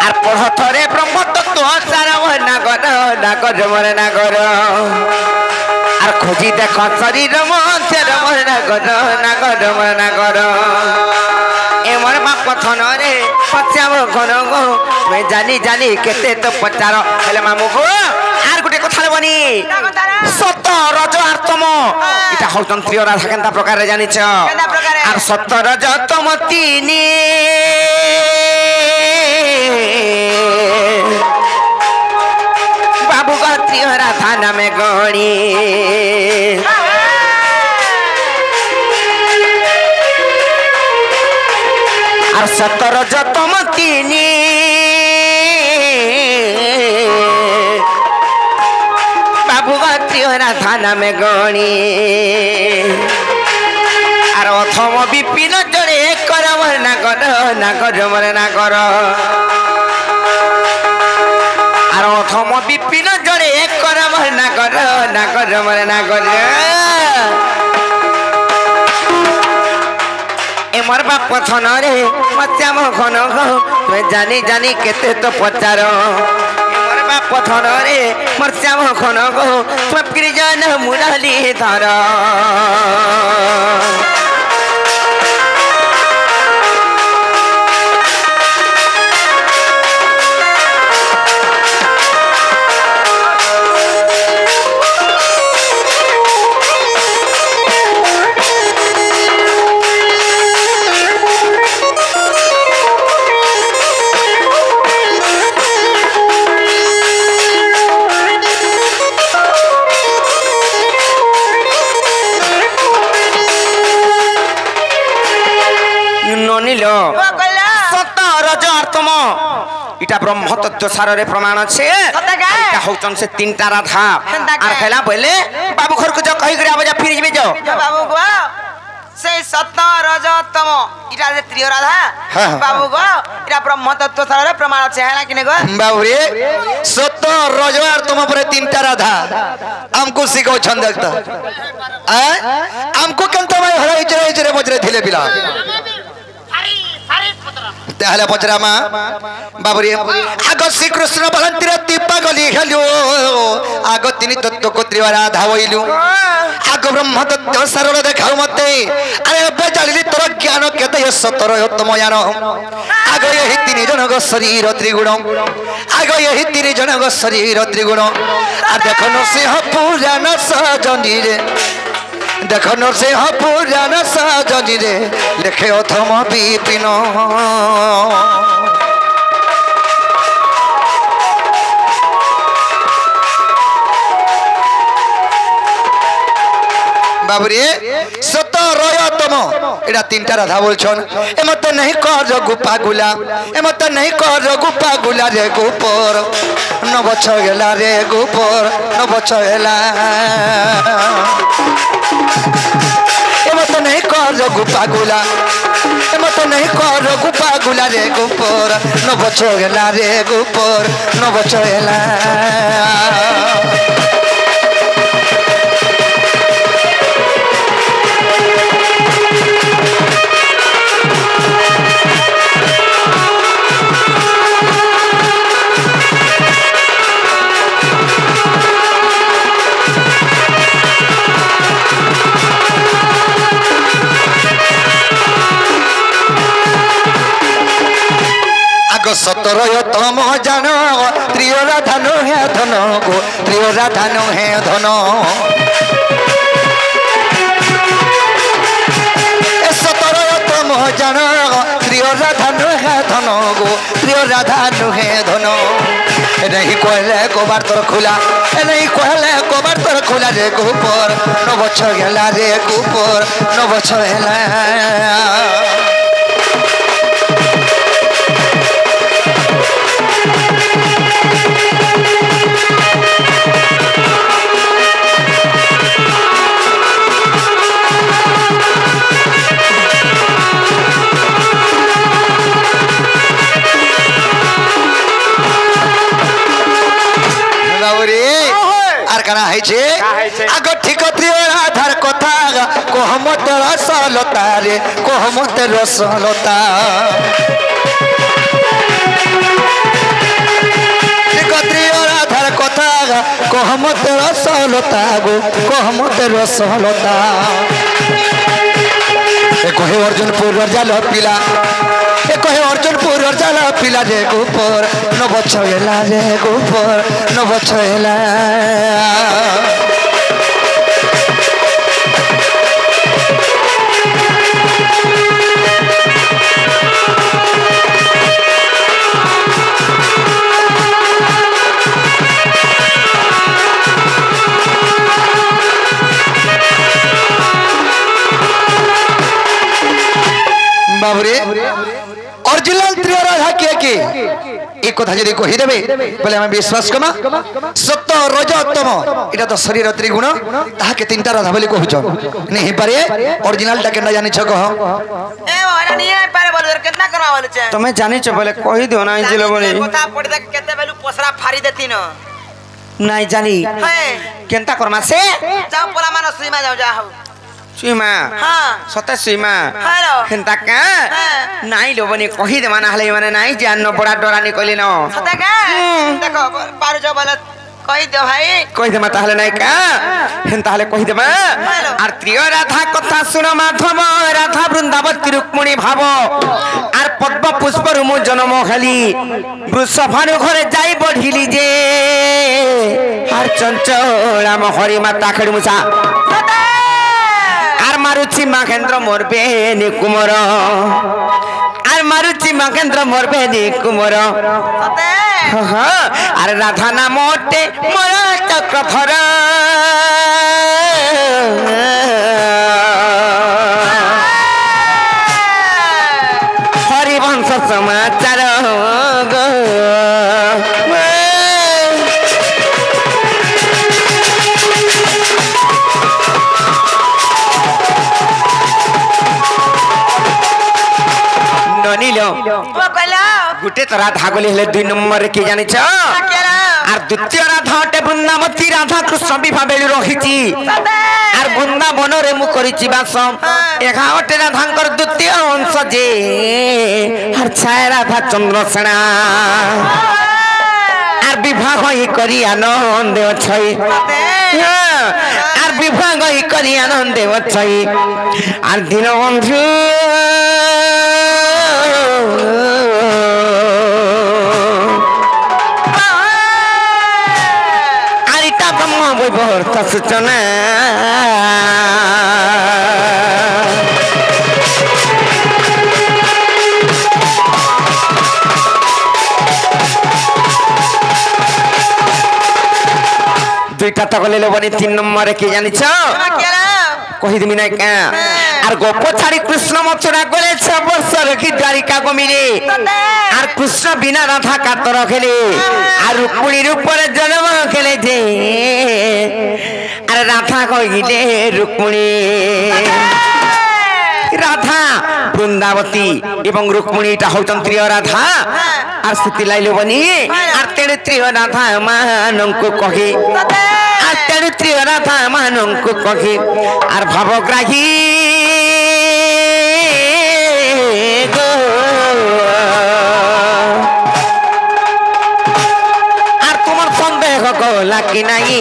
আর পড় থরে ব্রহ্ম তত্ত্ব সার নাগর নাগর মর নাগর আর খোঁজি দেখ শরীর মধ্যের মর নাগর নাগর মর নাগর এ মোর বাপ থন রে পচাব ঘন গো তুমি জানি জানি কেতে তো পচার হেলে মামু গো আর গোটে কথা বনি সত রজ আর তম এটা হউছন ত্রিয় রাধা কেনতা প্রকারে জানিছ আর সত রজ তম তিনি বাবু গো ত্রিয় রাধা নামে গণি আর সত রজ তম তিনি বাবু গো ত্রিয় রাধা নামে গণি আর অথম বিপিন জড়ে কর মর নাগর নাগর মর নাগর আর অথম বিপিন জড়ে কর মর নাগর নাগর মর নাগর এ মোর বাপ থন রে মশ্যাম ঘন গো তুমি জানি জানি কেতে তো পচার এ মোর বাপ থন রে মোর শ্যাম ঘন গো তুমি প্রিয়জন মুরলি ধর কইলা সত রজ আর তম এটা ব্রহ্ম তত্ত্ব সাররে প্রমাণ আছে এটা হউচন সে তিনটা রাধা আর খেলা বলে বাবু ঘরକୁ যা কই করে আবার ফিরে যাবে যাও বাবু গো সেই সত রজ তম এটা যে ত্রিয় রাধা বাবু গো এটা ব্রহ্ম তত্ত্ব সাররে প্রমাণ আছে হ্যাঁ কিনে গো बाबू रे सत रज और तुम पर तीनटा राधा हमको सिखो छंद देखता हमको कंता भाई हरा इचरे इचरे बजरे थिले पिला ताहले पचरा मा बाबू रे आगो श्री कृष्ण बलंती रे दीपा गली खेलु आगो तिनी तत्व को त्रिवा राधा होइलु आगो ब्रह्म तत्व सरल देखाउ मते अरे अबे जालिली तोर ज्ञान केते सतर तम ज्ञान आगो यही तीन जन गो शरीर त्रिगुण आगो यही तीन जन गो शरीर त्रिगुण आ देखो नरसिंह पुराण सजनी रे देखो नरसिंह पुराण सजनी रे लेखे अथम विपिन बाबूरे सत रयतम एटा तीनटा राधा बोलछन ए मत नहीं कर गुपा गुला ए मत नहीं कर गुपा गुला रे गोपर न बछ गेला रे गोपर न बछ गेला ए मत नहीं कर गुपा गुला ए मत नहीं कर गुपा गुला रे गोपर न बछ गेला रे गोपर न बछ गेला सतरयतम जान त्रिय राधा नुहे धन गो त्रिय राधा नुहे धन सतरयतम जान त्रिय राधा नुहे धन गो त्रिय राधा नुहे धन नहीं कहले गोबार तोर खुला नहीं कहले गोबार तोर खुला रे गोपर न बछ गेला रे गोपर न बछ गेला करा है छे आगो ठीक त्रिय राधार कथा कोहमत रसलता रे कोहमत रसलता ठीक त्रिय राधार कथा कोहमत रसलता गो कोहमत रसलता कहे अर्जुनपुर जाल पिला कहे अर्जुनपुर जाल पिला रे गोपर न बछ गेला रे गोपर न बछ गेला बाबरे ओरिजिनल त्रिय राधा के एक कथा जदि कहि देबे बोले हम विश्वास कमा सत रजतम एटा तो शरीर त्रिगुण ताहा के तीनटा राधा बोली कहउछ नहीं पारे ओरिजिनल टा केना जानि छ कह ए ओरा नहीं पारे बोल कितना करवावल छ तमे जानि छ बोले कहि दियो ना इंजिलो बोली कथा पड़ दे केते बेलु पोसरा फारी देती न नहीं जानी केनता करमा से जाओ पोला मानो सीमा जाओ जा हो सीमा हां सते सीमा हेलो केनता का नाही लोबनी कहि दे माना हले माने नाही जान न बड़ा डरानी कहली न सते का देखो पारु जो बोले कहि दे भाई कहि दे माता हले नाही का हेनता हले कहि दे आर त्रिय राधा कथा सुन माधव राधा वृंदावती रुक्मिणी भाव आर पद्म पुष्प रुमु जन्म खाली वृषभानु घरे जाई बढ़िली जे आर चंचला हरि माता खड़ी मुसा आर मारुची महेंद्र मोरबे नि कुमर आर मारुची महेंद्र मोरबे नि कुमर सते अरे राधा नाम ओटे मोर चक्रधर वो कहला गुटे तो राधा गली हेले 2 नंबर के जानि छ আর দ্বিতীয় রাধা অটে বৃন্দাবতী রাধা কৃষ্ণ বিবাহ বেলু রহিছি আর বৃন্দাবনরে মু করিছি বাস এখা অটে রাধাঙ্কর দ্বিতীয় অংশ যে আর ছায় রাধা চন্দ্রসেনা আর বিবাহ করি আনন্দে অছই আর বিবাহ করি আনন্দে অছই আর দীনবন্ধু বৈবর্ত সূচনা দুইটা তো গলে বনি 3 নম্বরে কি জানিছ কহি দিমি না কা আর গোপ ছাড়ি কৃষ্ণ মথুরা গলে 6 বর্ষ রখি দ্বারিকা গমিরে আর কৃষ্ণ বিনা রাধা কাতর খেলে আর রুক্মিণীর উপরে জন্ম খেলে যে আর রাধা কহিলে রুক্মিণী রাধা বৃন্দাবতী এবং রুক্মিণীটা হচ্ছেন ত্রিয় রাধা আর স্থিতি লাইল বনি আর তেণু ত্রিয় রাধা মানঙ্কু কহে আর তেণু ত্রিয় রাধা মানঙ্কু কহে আর ভাবগ্রাহী আর তোমার সন্দেহ গলা কি নাই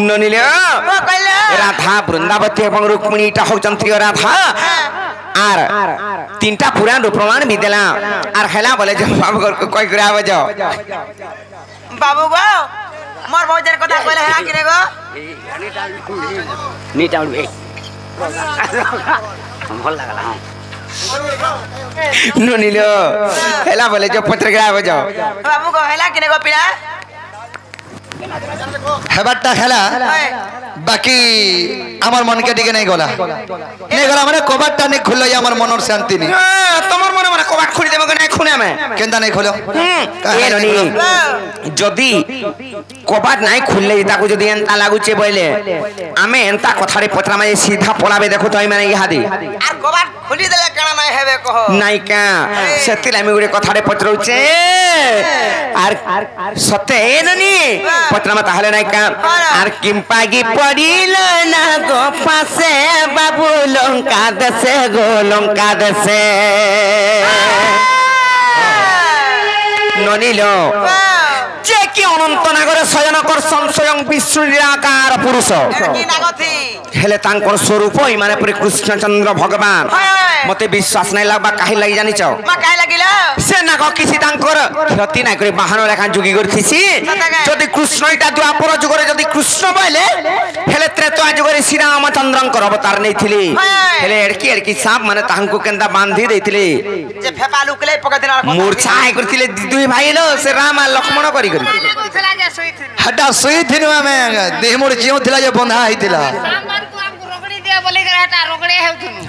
ননিল রাধা বৃন্দাবতী এবং রুক্মিণীটা হচ্ছেন ত্রিয় রাধা আর 3টা পুরাণ প্রমাণ भी देला আর হেলা বলে যে বাবু को কই করে আবে যাও बाबू गो मोर भौजर কথা কইলে হ্যাঁ কিরে গো नीटा उड़े ভাল লাগলা ননিল হেলা বলে যে পত্র করে আবে যাও बाबू गो হেলা কিরে গো পিলা হেবারটা খেলা বাকি আমার মনকে দিকে নাই গলা নেই গলা মানে কবারটা নেই খুললো আমার মনের শান্তি নেই তোমার মনে মনে কবাট খুলি দেব কেন খুনে আমি কেনটা নেই খুলো যদি কবাট নাই খুললে তাকে যদি এন্তা লাগুছে বইলে আমি এন্তা কথারে পত্রা মানে সিধা পলাবে দেখো তো আমি মানে ইহাদি আর কবাট খুলি দেলে কেন নাই হেবে কহ নাই কা সেতিল আমি গুরে কথারে পত্রউছে আর সতে ননি পত্রামা তাহলে নাই কা আর কিম্পাগি পড়িল না গো পাশে বাবু লঙ্কা দেশে গো লঙ্কা দেশে ননিল যে কি অনন্ত নাগরে শয়ন করছন স্বয়ং বিষ্ণু নিরাকার পুরুষ কি নাগথি হেলে তাঙ্কর স্বরূপ মানে পুরি কৃষ্ণচন্দ্র ভগবান মতে বিশ্বাস নাই লাগবা কাহি লাগি জানিছ মা কাই লাগিলা সে নাগ কিছু তাঙ্কর ক্ষতি নাই করে বাহন রেখা যোগী করছিছি যদি কৃষ্ণ এটা দ্বাপর যুগরে যদি কৃষ্ণ বলে হেলে ত্রেতা যুগরে শ্রীরামচন্দ্রঙ্কর অবতার নেইছিলি হেলে এড়কি সাপ মানে তাহাঙ্কু কেন্দা বান্ধি দেইছিলি যে ফেপা লুকলে পকা দিনা মূর্ছা আই করছিলে দুই ভাই লো সে রাম আর লক্ষ্মণ করি করি হাটা শুই থিনু আমি দেহ মোর জিও থিলা যে বন্ধা হইতিলা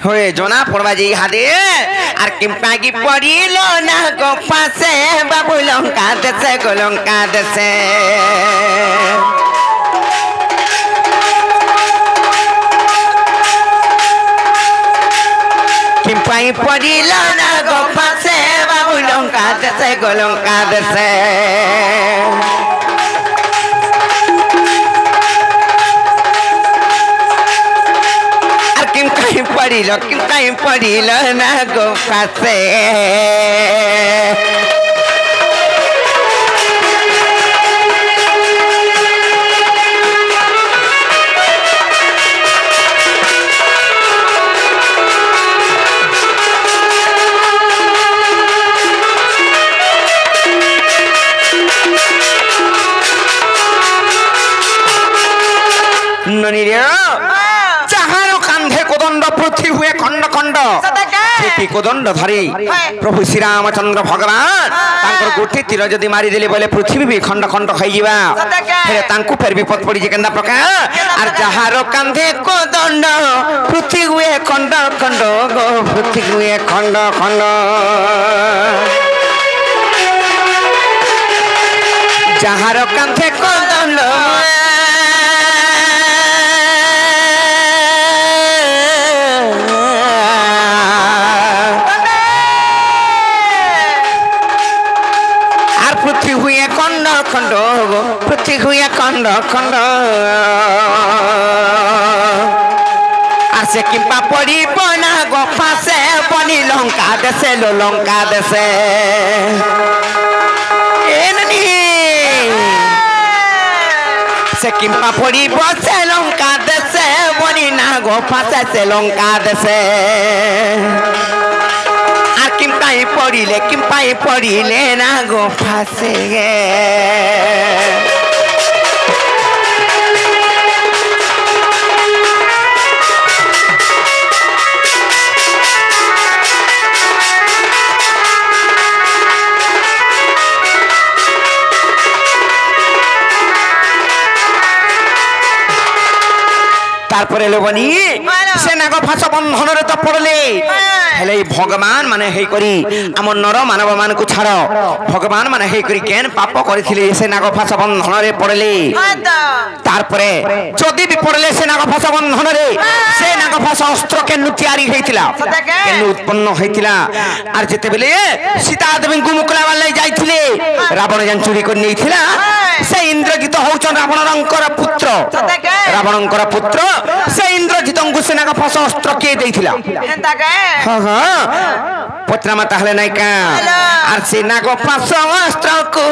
হয়ে জনা পড়বা যে হাদে আর কিম্পাগি পড়িল না গো পাশে বাবু লঙ্কা দেশে গো লঙ্কা দেশে কিম্পাই পড়িল না গো পাশে বাবু লঙ্কা দেশে গো লঙ্কা দেশে কিম্পাই পড়িল না গো পাশে ননিরে যাহার কান্ধে কোদণ্ড पृथ्वी हुए खंड खंड से कोदंड धरी प्रभु श्री रामचंद्र भगवान तांकर गोटे तीर जदि मारी देले बोले पृथ्वी भी खंड खंड होई जीवा फिर तांको फिर विपद पड़ी जे केंदा प्रकार आर जहारो कांधे कोदंड पृथ्वी हुए खंड खंड गो पृथ्वी हुए खंड खंड जहारो कांधे कोदंड खंड पृथ्वी हुए खंड खंड आसे किंपा पड़ी बना गोफा से बनी लंका देसे लो लंका देसे से किंपा पड़ी बसे लंका देसे बनी ना गोफा से लंका देसे किंपाई पड़िले ना गो फासे गे तारपरे लोबनी सेना को फास बंधन रे तो पड़ले हेले भगवान माने हे करी हम नर मानव मान को छाड़ भगवान माने हे करी केन पाप करथिले सेना को फास बंधन रे पड़ले तारपरे जदी भी पड़ले सेना को फास बंधन रे सेना को फास अस्त्र के तैयारी हेतिला केन उत्पन्न हेतिला आर जते बेले सीता देवी को मुकला वाले जाइथिले रावण जन चोरी कर नेथिला से इंद्रजित होचन रावणंकर पुत्र रावणंकर पुत्र से इंद्रजित को सेना का फास अस्त्र के देथिला हेंता के हां हां पत्रा माता हले नाय का आर सेना को फास अस्त्र को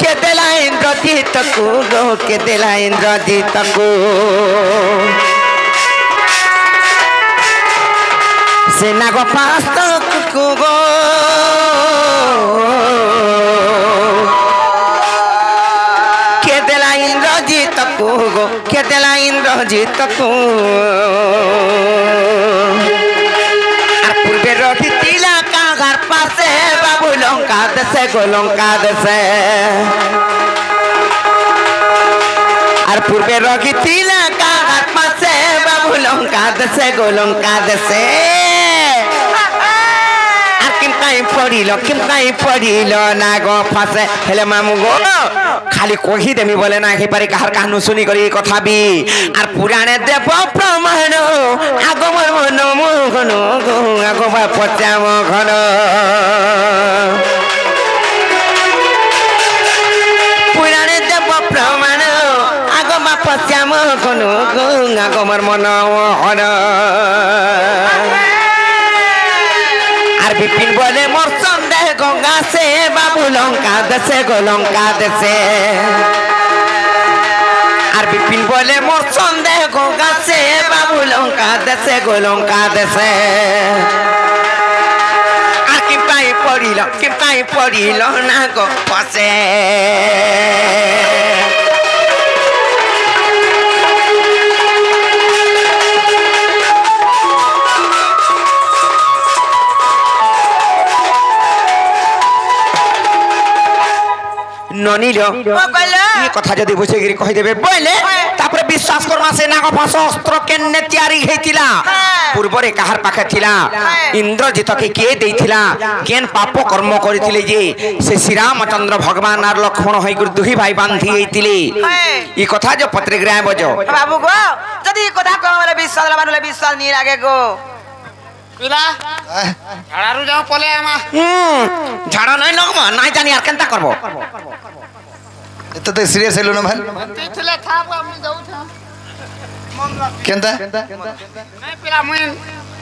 के देला इंद्रजित को गो के देला इंद्रजित को सेना को फास को गो के देला इंद्रजित को गो के देला इंद्रजित को पूर्वे रखी तिला का घर पासे बाबू लंका देसे गो लंका देसे और पूर्वे रखी तिला का घर पासे बाबू लंका देसे गो लंका देसे किम पड़िल ना गो फासे हेले मामू गो खाली कही देमी बोले ना हे पारे कहर कहानु सुनी करी कथा भी आर पुराणे देव प्रमाण आगमर मन मोहन गो आगो पचाम घन पुराणे देव प्रमाण आगम पचाम घन गो आगमर मन मोहन आर विपिन बोले मोर संदेह गंगा से बाबू लंका देसे गो लंका देसे आर विपिन बोले मोर संदेह गंगा से बाबू लंका देसे गो लंका देसे आर किंपाई पड़िल ना गो फसे ननीलो ये कथा जदी बुझे गिरी कहि देबे बोले तापर विश्वास करमा सेना को फास अस्त्र केने तैयारी हेतिला पूर्व रे कहार पाखे थिला इंद्रजित के देथिला केन पाप कर्म करिथिले जे से श्री रामचंद्र भगवान आर लक्ष्मण होई गुर दुही भाई बांधी हेतिले ई कथा जो पत्रे ग्राय बजो बाबू गो जदी कथा को वाला विश्वास वाला विश्वास नहीं लागे गो पिला झाड़ारू जाओ पले आमा झाड़ा नहीं लगमा नहीं जानी यार केनता करबो एत तो सीरियस हेलो ना भाई तिथले था हम जाऊ था केनता नहीं पिला मुई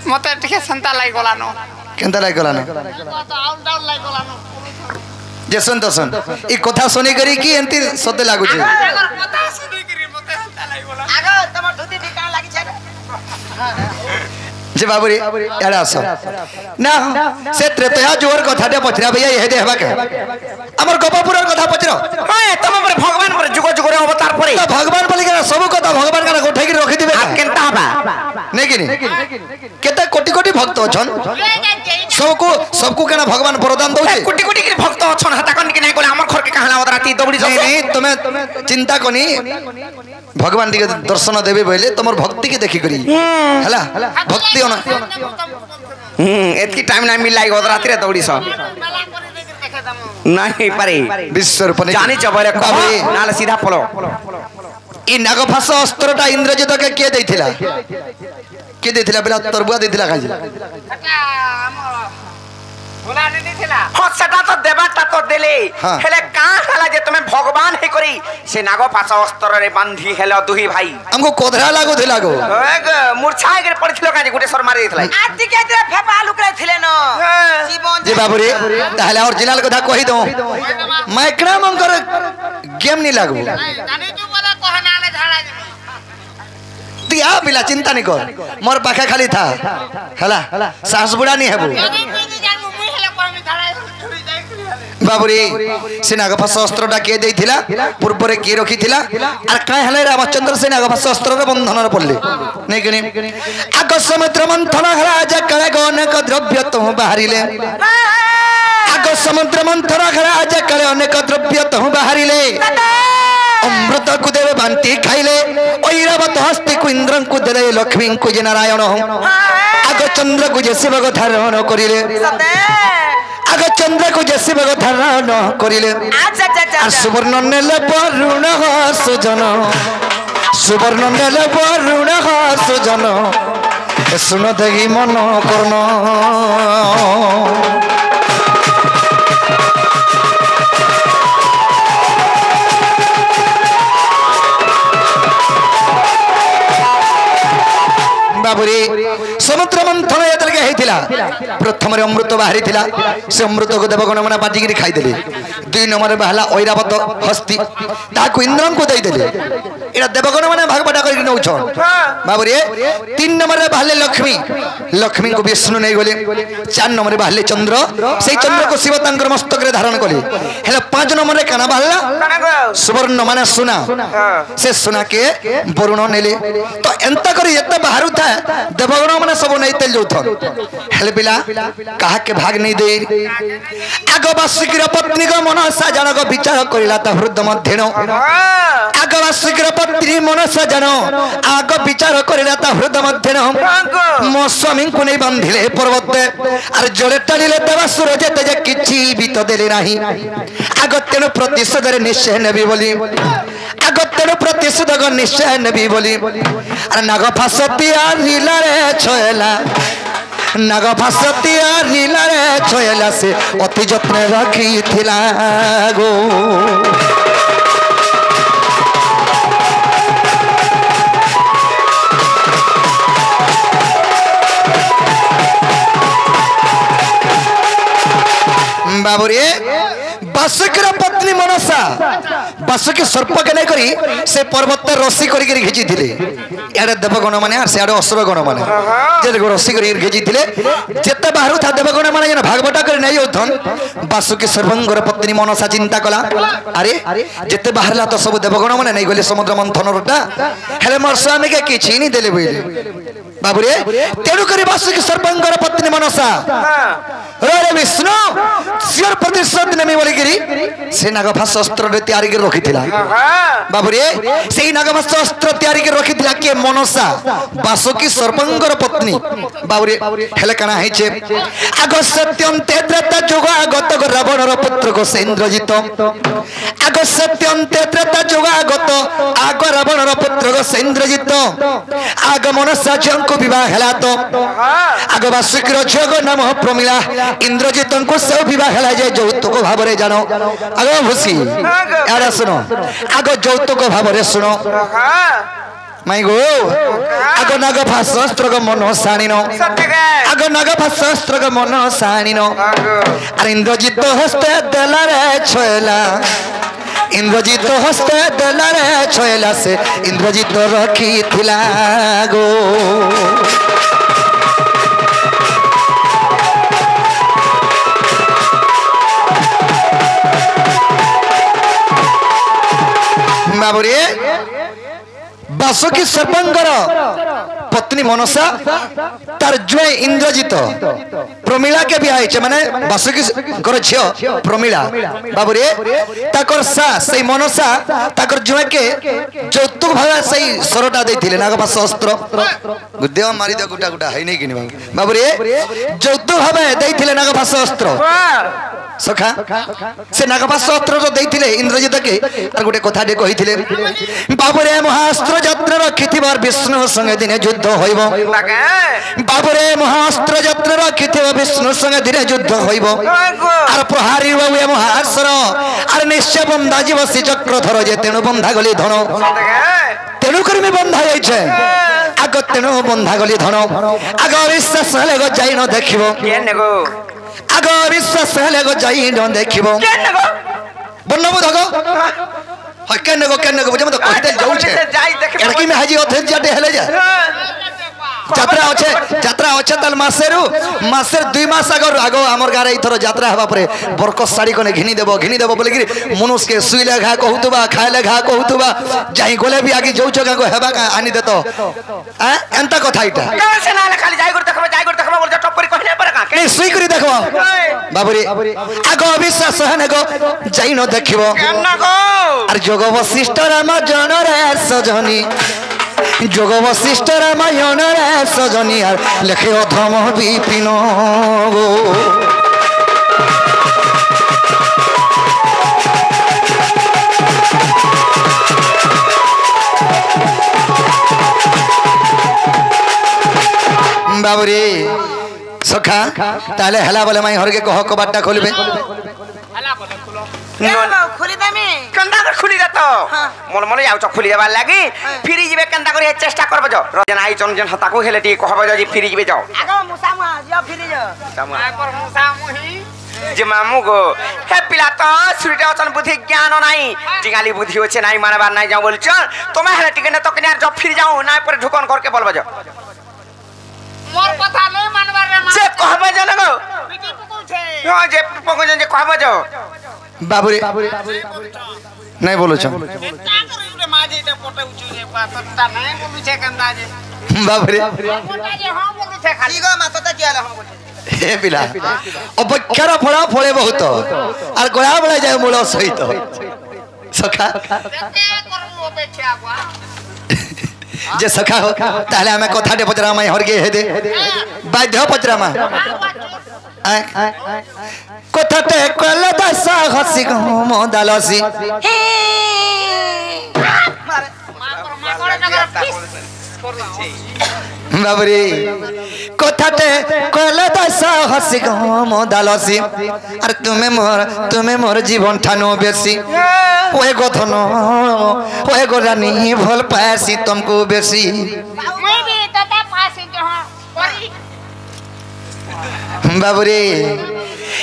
मते टिके संता लाई गलानो केनता लाई गलानो तो आउट डाउन लाई गलानो जे सुन तो सुन ई कथा सुनी करी की एंती सते लागु छे कथा सुनी करी मते संता लाई गला आगो तमर धुती ठिकाना लागि छे जे बाबूरी यार आसो ना से त्रेतया जोर कथाटे पचरा भैया यहे देहबा के हमर गोपापुरर कथा पचरो हां तम पर भगवान पर जुग जुग रे अवतार परे तो भगवान बोली के सब कथा भगवान का गोठे की रखि दिबे आप केनता हबा नहीं कि नहीं केते कोटि कोटि भक्त अछन सबको केना भगवान वरदान दउछे कोटि कोटि के भक्त अछन हता कन के नहीं कोला हमर घर के कहला राती दौड़ी नहीं नहीं तुम्हें चिंता कोनी भगवान दिके दर्शन देबे बोले तुमर भक्ति के देखि करी हला भक्ति होना एतकी टाइम ना मिलाई राती रे दौड़ी स नहीं पारे विश्व रूप जानी चबरे कबे नाले सीधा पलो ई नागफास अस्त्रटा इंद्रजित के के देथिला के देथिला बेला तरबुआ देथिला काजी बोला नहीं थिला हां सटा तो देबाटा तो देले हेले का हला जे तुमे भगवान हे करी से नागफास अस्त्र रे बांधी हेलो दुही भाई हमको कोधरा लागो थिला गो एक मूर्छा के पड़थिलो काजी गुटे सर मारी देथिला आज के ते फेपा लुकरे थिले न जीवन जे बाबू रे ताहले ओरिजिनल कथा कहि दो मैं एकरा मंकर गेम नहीं लागो जानी तू बोला कहनाले झाड़ा तिया बिला चिंता नहीं कर मोर पाखा खाली था हला सास बुढ़ा नहीं हेबो बाबूरी से नागफास अस्त्रटा के देथिला पूर्व रे के रखिथिला आर काय हले रामचंद्र से नागफास अस्त्र रे बंधन रे पड़ले नहीं कनी आग समुद्र मंथन राजा कळे अनेक द्रव्य तो बाहरिले आग समुद्र मंथन राजा कळे अनेक द्रव्य तो बाहरिले अमृत को देवे बांती खाइले ऐरावत हस्ती को इंद्रन को देले लक्ष्मी को जे नारायण आग चंद्र को जे शिव को धारण करिले आग चंद्र को जे शिव को धारण करिले आ सुवर्ण नेले वरुण सुजन सुवर्ण नेले वरुण सुजन सुन देगी मन कर्ण बाबूरी समुद्र मंथन एतल के हेतिला प्रथम रे अमृत बाहरी थिला से अमृत को देवगण मना बाटी के खाई देले दुई नंबर बहला ऐरावत हस्ती ताकू इंद्रन को दे देले एरा देवगण मने भाग बटा कर नौ छ बाबूरी तीन नंबर रे बहले लक्ष्मी लक्ष्मी को विष्णु नहीं गले चार नंबर रे बहले चंद्र सेई चंद्र को शिव तांकर मस्तक रे धारण कले हेले पांच नंबर रे काना बहला सुवर्ण माने सोना से सोना के वरुण नेले तो एंता करी एत बाहरु था देवगण माने सब नहीं तेल जोथन हेले बिला कहा के भाग नहीं दे आग वासुकीर पत्नी को मनसा जनक विचार करिला ता हृदय मध्येन आग वासुकीर पत्नी मनसा जन आग विचार करिला ता हृदय मध्येन मो स्वामी को नहीं बांधिले पर्वत और जड़े टाणिले देवासुर जेते जे किछि बीत देले नाही आग तेन प्रतिशोध रे निश्चय नेबी बोली आग तेन प्रतिशोध ग निश्चय नेबी बोली और नाग फासतिया नीला रे छयला नाग फासतिया नीला रे छयला से अति यत्न रखी थिला गो बाबूरी वासुकीर पत्नी मनसा वासुकी सर्प के नहीं करी से पर्वत रस्सी करी घिची थिले याडे देवगण माने आर सियाडे असुर गण माने जे रस्सी करी घिची थिले जेते बाहरु था देवगण माने जने भागवटा करी नहीं होथन वासुकी सर्वंगर पत्नी मनसा चिंता कला अरे जेते बाहरला तो सब देवगण माने नहीं गले समुद्र मंथन रोटा हेले मोर स्वामी के किछि नहीं देले बोले बाबूरे तेणु करी वासुकी सर्वंगर पत्नी मनसा रे विष्णु सिर प्रतिशोध नेमी बोली गिरी से नागफास अस्त्र रे तैयारी के रखिथिला बाबूरे सेई नागफास अस्त्र तैयारी के रखिथिला के मनसा वासुकी सर्वंगर पत्नी बाबूरे हेले काना हैचे आग सत्यम तेत्रता जुग आगत रावण रो पुत्र को इंद्रजित आग सत्यम तेत्रता जुग आगत आग रावण रो पुत्र को इंद्रजित आग मनसा जंक विवाह हेला तो आग वासुकीर जग नाम प्रमिला इंद्रजित को सब विवाह हेला जे যৌতুক ভাবরে জানো আগ ভুসি এরা শুনো আগ যৌতুক ভাবরে শুনো মাই গো আগ নাগ ভাষাস্ত্র গ মন সানিনো আগ নাগ ভাষাস্ত্র গ মন সানিনো আর ইন্দ্রজিৎ হস্তে দেলারে ছয়লা इंद्रजित हस्ते देलारे छयला से इंद्रजित रखी थिला गो बाबूरे वासुकी सर्वंगर पत्नी मनसा तार जुए इंद्रजित प्रमिला के बिया है माने बासुकी कर झियो प्रमिला बाबू रे ताकर सा सही मनसा ताकर जुए के जौतुक भाव सही सरटा देथिले नागपाश अस्त्र गुदेव मारी दे गुटा गुटा है नहीं कि बाबू रे जौतुक भाव देथिले नागपाश अस्त्र सखा से नागपाश अस्त्र जो देथिले इंद्रजित के तार गुटे कथा दे कहिथिले बाबू रे महाअस्त्र यात्रा रखिथिबार विष्णु संगे दिने युद्ध होइबो बाबू रे महाअस्त्र यात्रा रखिथिबो विष्णु संगे दिने युद्ध होइबो आर प्रहारी बाबू महाअस्त्र आर निश्चय बंधा जीव से चक्रधर जे तेनु बंधा गली धन तेनु कर में बंधा जाय छे आग तेनु बंधा गली धन आग विश्वास हेले गो जाई न देखिबो केने गो आग विश्वास हेले गो जाई न देखिबो केने गो बन्नबो धगो ह केने गो बुझे मत कहते जाऊ छे एड़की में हाजी ओथे जाटे हेले जा যাত্রা আছে তাল মাসেরু মাসের 2 মাস আগো আমার গারে ইথর যাত্রা হবা পরে বরকস শাড়ি কোনে ঘিনি দেব বলে কি মনুষ के सुइले घा कहउतबा खाइले घा कहउतबा जाई गोले भी आगे जाऊ छगा को हेबा का आनी देतो हैं एंता कथा इटा से ना खाली जाई कर देखबा बोल जा टप्परी कहले पर का नहीं सुई करी देखबो बाबूरी आगो अविश्वास हने गो जाई न देखिबो केना गो आर जोग वशिष्ठ राम जन रे सजनी जोग वशिष्ठ रामायण रे सजनी आर लेखे अधम विपिन बाबूरी सखा ताले हला बोले माई हरगे कह कबाटा खोलबे हला बोले खुलो खुली देमी कंदा कर खुली जातो मन मन आउ खुली देबा लागी फिरी जिबे कंदा कर चेष्टा करबो जो रजन आई जन हता को हेले टी कहबो जो फिरी जिबे जाओ आगो मुसामा जो फिरी जो आ पर मुसामु ही जे मामू गो हे पिला तो सुरिटा वचन बुद्धि ज्ञान नाही टिगाली बुद्धि होचे नाही मानबार नाही जाओ बोलछ तमे हेले टिके न तो कन्या जो फिर जाओ ना पर ढुकन करके बोलबो जो मोर कथा नहीं मानबार रे जे कहबो जन गो बिटी पकौ छे हो जे पकौ जन जे कहबो जो बाबूरी नहीं बोलो छ का करू रे माजी ते पोटे उचु जे पाता नहीं बोलु छे कंदा जे बाबूरी कंदा जे हां बोलु छे खाली गो माता त किया हां बोलु हे पिला अपेक्षार फड़ा फळे बहुत आर गया बळे जाय मूल सहित सखा केते करू अपेक्षा बा जे सखा हो ताले हमें कथाटे पचरा माई हरगे हे दे बाध्य पचरा मा कथाटे कल दसा हसी गम दालसी बाबरी कथाटे कल दसा हसी गम दालसी अरे तुम्हें मोर जीवन ठानो बेसी ओए गोधन ओए गोरानी भल पासी तुमको बेसी मैं भी तता पासी जो करी बाबूरी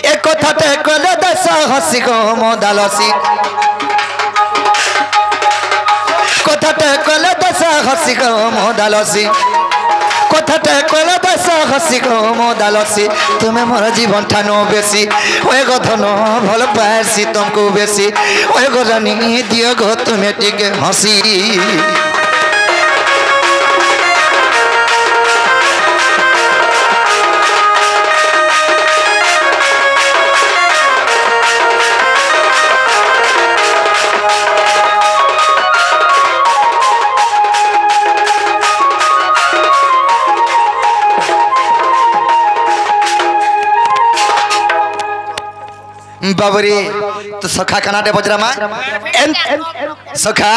एक कथाटे कले दस हसी गम दालसी कथाटे कले दस हसी गम दालसी कथाटे कले दस हसी गम दालसी तुम्हें मोर जीवन ठानो बेसी ओए गोधन भल पासी तुमको बेसी ओए गोरानी दियो गो तुम्हें टिके हसी बाबरी तो सखा कनाटे बजरा मा सखा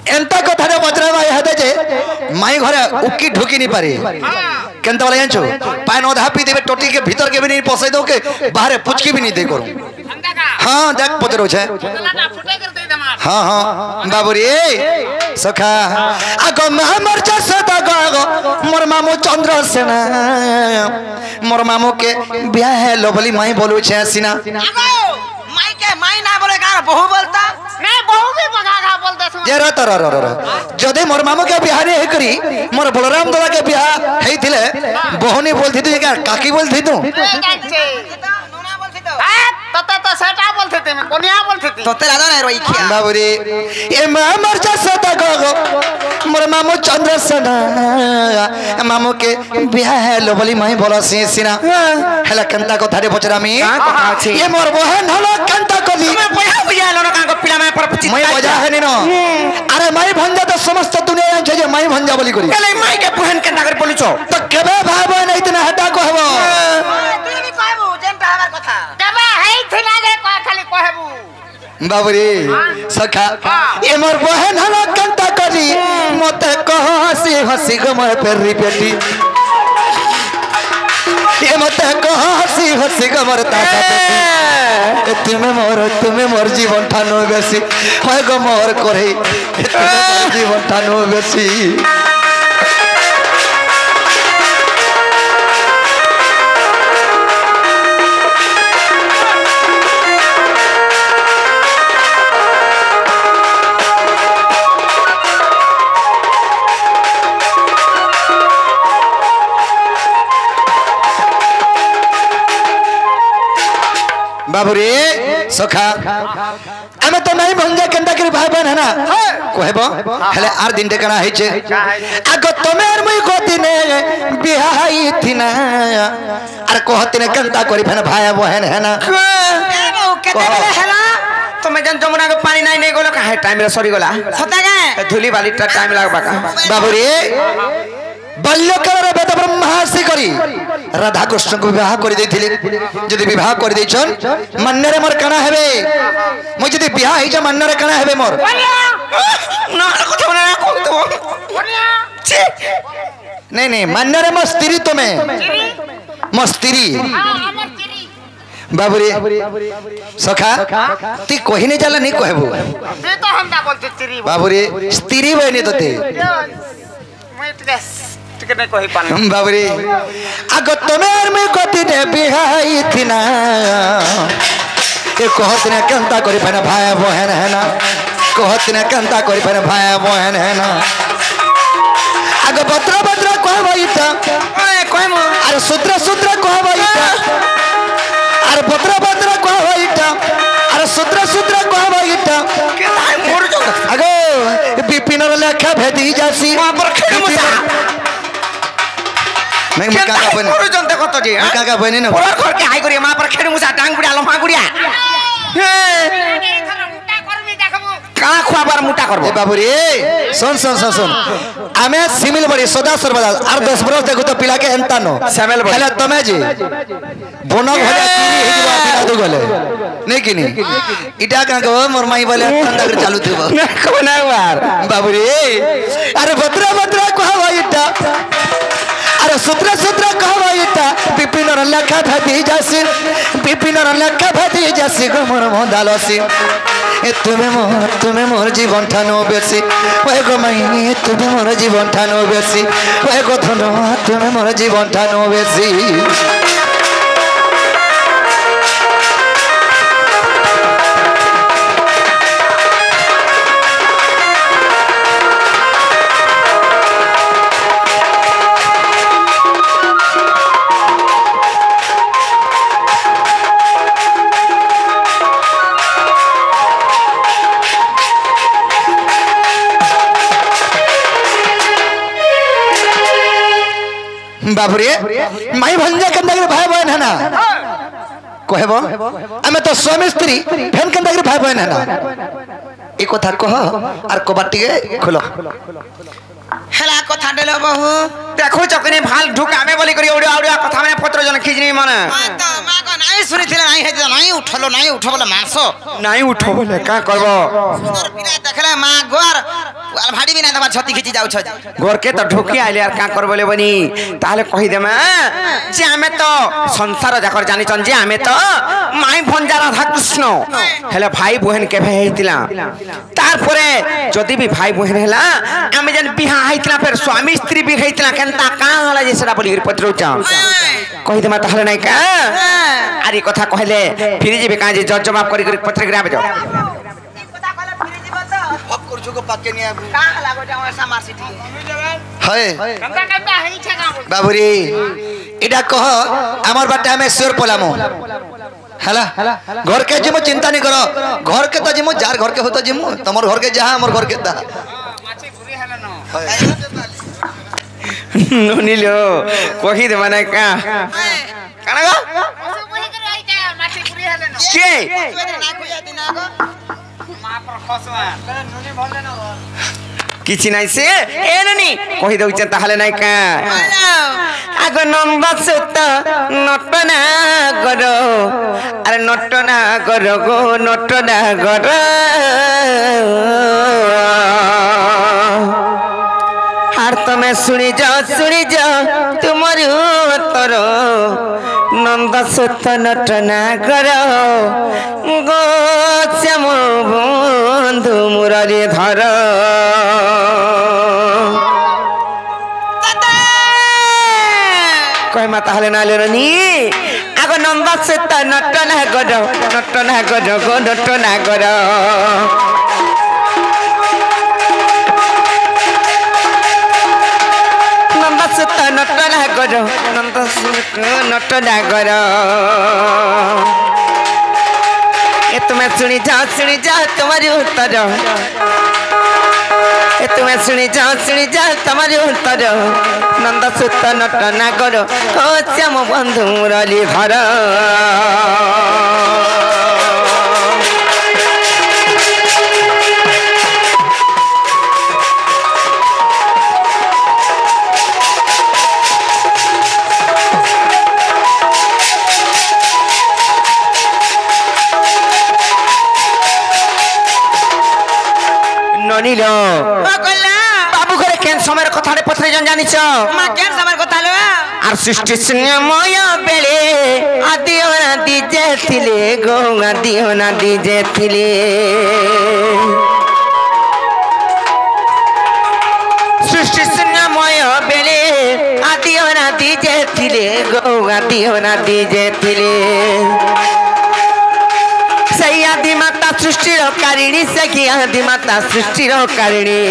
एंता कथा रे बजरा मा हदे जे माई घरे उकी ढुकी नहीं पारे केनता वाला जानछो पाय न धापी देबे टोटी के भीतर के भी नहीं पसै दो के बाहर पुचकी भी नहीं दे करू हां देख पजरो छे हां हां बाबरी सखा आगो हमर जसदा गो मोर मामू चंद्र सेना मोर मामू के ब्याह है लोबली माई बोलू छे सीना आगो माई के माई ना बोले का बहु बोलता नहीं बहु भी बगागा बोलता सुन जे र जदे मोर मामू के ब्याह रे हे करी मोर बलराम दादा के ब्याह हेई थिले बहुनी बोलथि तू का काकी बोलथि तू नोना बोलथि तो तते तो सेटा बोलथि ते में कोनिया बोलथि तोते लादा ना रोई खिया बाबूरी ए मामर जसदा गो मोर मामू चंद्रसेना मामू के बिहा हेलो बोली माई बोला सीना हेला केनता कथा रे पचरामी ये मोर बहन हलो केनता कली मैं बया बया लो का पिला मैं पर मैं बजा है नी न अरे माई भंजा तो समस्त दुनिया छे जे माई भंजा बोली करी केले माई के बहन के नागर बोली छो तो केबे भाई बहन इतना हटा कहबो तू भी कहबो जेनटा हमर कथा केबे है थिना जे खाली कहबू बाबरी सखा ये मोर बहन हलो केनता करी मते कह हसी हसी गो मोर पेरी पेटी ये मते कह हसी हसी गो मोर ताता पेटी तुम्हें मोर जीवन ठानो बेसी होय गो मोर करे जीवन ठानो बेसी बाबूरे सखा हमें तो नहीं भंजा केंदा कर भाई बहन है ना कहबो हेले आर दिन de कना हेचे आगो तमेर मुई गोतिने बिहाई थिना आर कहतिने केंदा करी फेन भाई बहन है ना ए बहु केते बेले हेला तुम जन जमुना के पानी नहीं गोला का है टाइम रे सरी गोला सता के धूली बाली टाइम लागबा का बाबूरे बाल्यकाल वेद ब्रह्मासी करी राधा कृष्ण को विवाह कर देथिले जदि विवाह कर देछन मन्ने रे मोर कना हेबे मु जदि विवाह हिजा मन्ने रे कना हेबे मोर ना কথা বলে না কোন তো ছি नहीं नहीं मन्ने रे मोर स्त्री तमे मोर स्त्री हमर चिरी बाबूरे सखा ती कहि नहीं जाला नहीं कहबो से तो हम ना बोलते चिरी बाबूरे स्त्री बने तते मैं टिकने कोई पानी बाबूरे आगो तमेर में गति ने बिहाई थिना ए कहत ने कंता करी फना भाई बहन है ना कहत ने कंता करी फना भाई बहन है ना आगो बत्र बत्र कहबईता ओए कोई मो अरे सूत्र सूत्र कहबईता अरे बत्र बत्र कहबईता अरे सूत्र सूत्र कहबईता के भाई मोर जो आगो बिपिन रे लेखा भेदी जासी वहां पर खेड़ मुसा मैं काका बने मोर जनते कत जी मैं काका बने न ओर घर के हाई करी मां पर खेड़ मुसा टांग गुड़िया लम्हा गुड़िया का खुआबार मुटा करबो ए बाबू रे सुन सुन सुन सुन आमे सिमिल बड़ी सदा सर्वदा आर 10 बरस देखो तो पिला के एंता नो सेमेल बड़ी हेले तमे जी बोनो घरे चूरी हिजवा पिला दो गले नहीं कि नहीं इटा का गो मोर माई बोले ठंडा कर चालू थबो कोना बार बाबू रे अरे बत्रा बत्रा कहवा इटा अरे सूत्र सूत्र कहवा इटा बिपिन र लेखा भाती जासी बिपिन र लेखा भाती जासी गो मोर मोदालसी ए तुम्हें मोर जीवन ठानो बेसी ओए गो माई तुम्हें मोर जीवन ठानो बेसी ओए गो धनो तुम्हें मोर जीवन ठानो बेसी बाबूरे माई भंजा कंदा भाई बहन है ना कहबो हमें तो स्वामी स्त्री फेन कंदा भाई बहन है ना ई कथा कह आर कबाटी के खोलो हेला कथा देलो बहु देखो चकने भाल ढुकामे बोली करी ओडिया ओडिया कथा में पत्र जन खिजनी माने तो मा को नहीं सुनी थिले नहीं हे नहीं उठलो नहीं उठो बोले मानसो नहीं उठो बोले का करबो सुंदर पिला देखला मा गोर वाल भाडी बिना तबा छती खिची जाउ छ घर के तो ढुकी आइले यार का कर बोले बनी ताले कहि देमा जे हमें तो संसार जाकर जानि चन जे हमें तो माई भंजा राधा कृष्ण हेले भाई बहन के हेतिला तार परे जदी भी भाई बहन हेला हमें जन बिहा हेतिला फिर स्वामी स्त्री भी हेतिला केनता का होला जे सेरा बोली पत्र जा कहि देमा ताले नहीं का आरी कथा कहले फिर जेबे का जे जज जवाब करी करी पत्र गिराबे जाओ अब कुरछु को पक्के नहीं आबू का लागो जा ऐसा मार सिटी है कंदा कंदा है छे ना बाबूरे इडा कह हमर बाटे हमें सिर पलामो हला घर के जिमो चिंता नहीं करो घर के तो जिमो जार घर के होतो जिमो तमर घर के जहां हमर घर के ता माछी घुरी है हेले न ननिलो कहि दे माने का काना गो ओसे बोली कर आइता माटी पुरी हेले न के ना कोया दिना गो मा पर खसवा नुनी भले न किछि नाइ से ए ननी कहि दउ छ ताहले नाइ का आगो नंबर सुत नटना गरो अरे नटना गरो गो नटना गरो हार तमे सुनी जा तुमर उत्तर नंद सुत नटना गरो गो श्याम बंधु मुरली धर कह माता हले नाले नी आगो नंबर सुत नटना गरो गो नटना गरो नंदसुत नटना गरो नंदसुत नटना गरो ए तुम्हें सुनी जा तुम्हारी उत्तर ए तुम्हें सुनी जा तुम्हारी उत्तर नंदसुत नटना गरो ओ श्याम बंधु मुरली धर ननिलो बाबू घरे केन समय कथारे पथरे जन जानिछ मा केन समय कथा लो आर सृष्टि स्नेहमय बेले आदि अनादि जे थिले गो आदि अनादि जे थिले सृष्टि स्नेहमय बेले आदि अनादि जे थिले गो आदि अनादि जे थिले सही आदि माता सृष्टि कारिणी सखी आदि माता सृष्टि कारिणी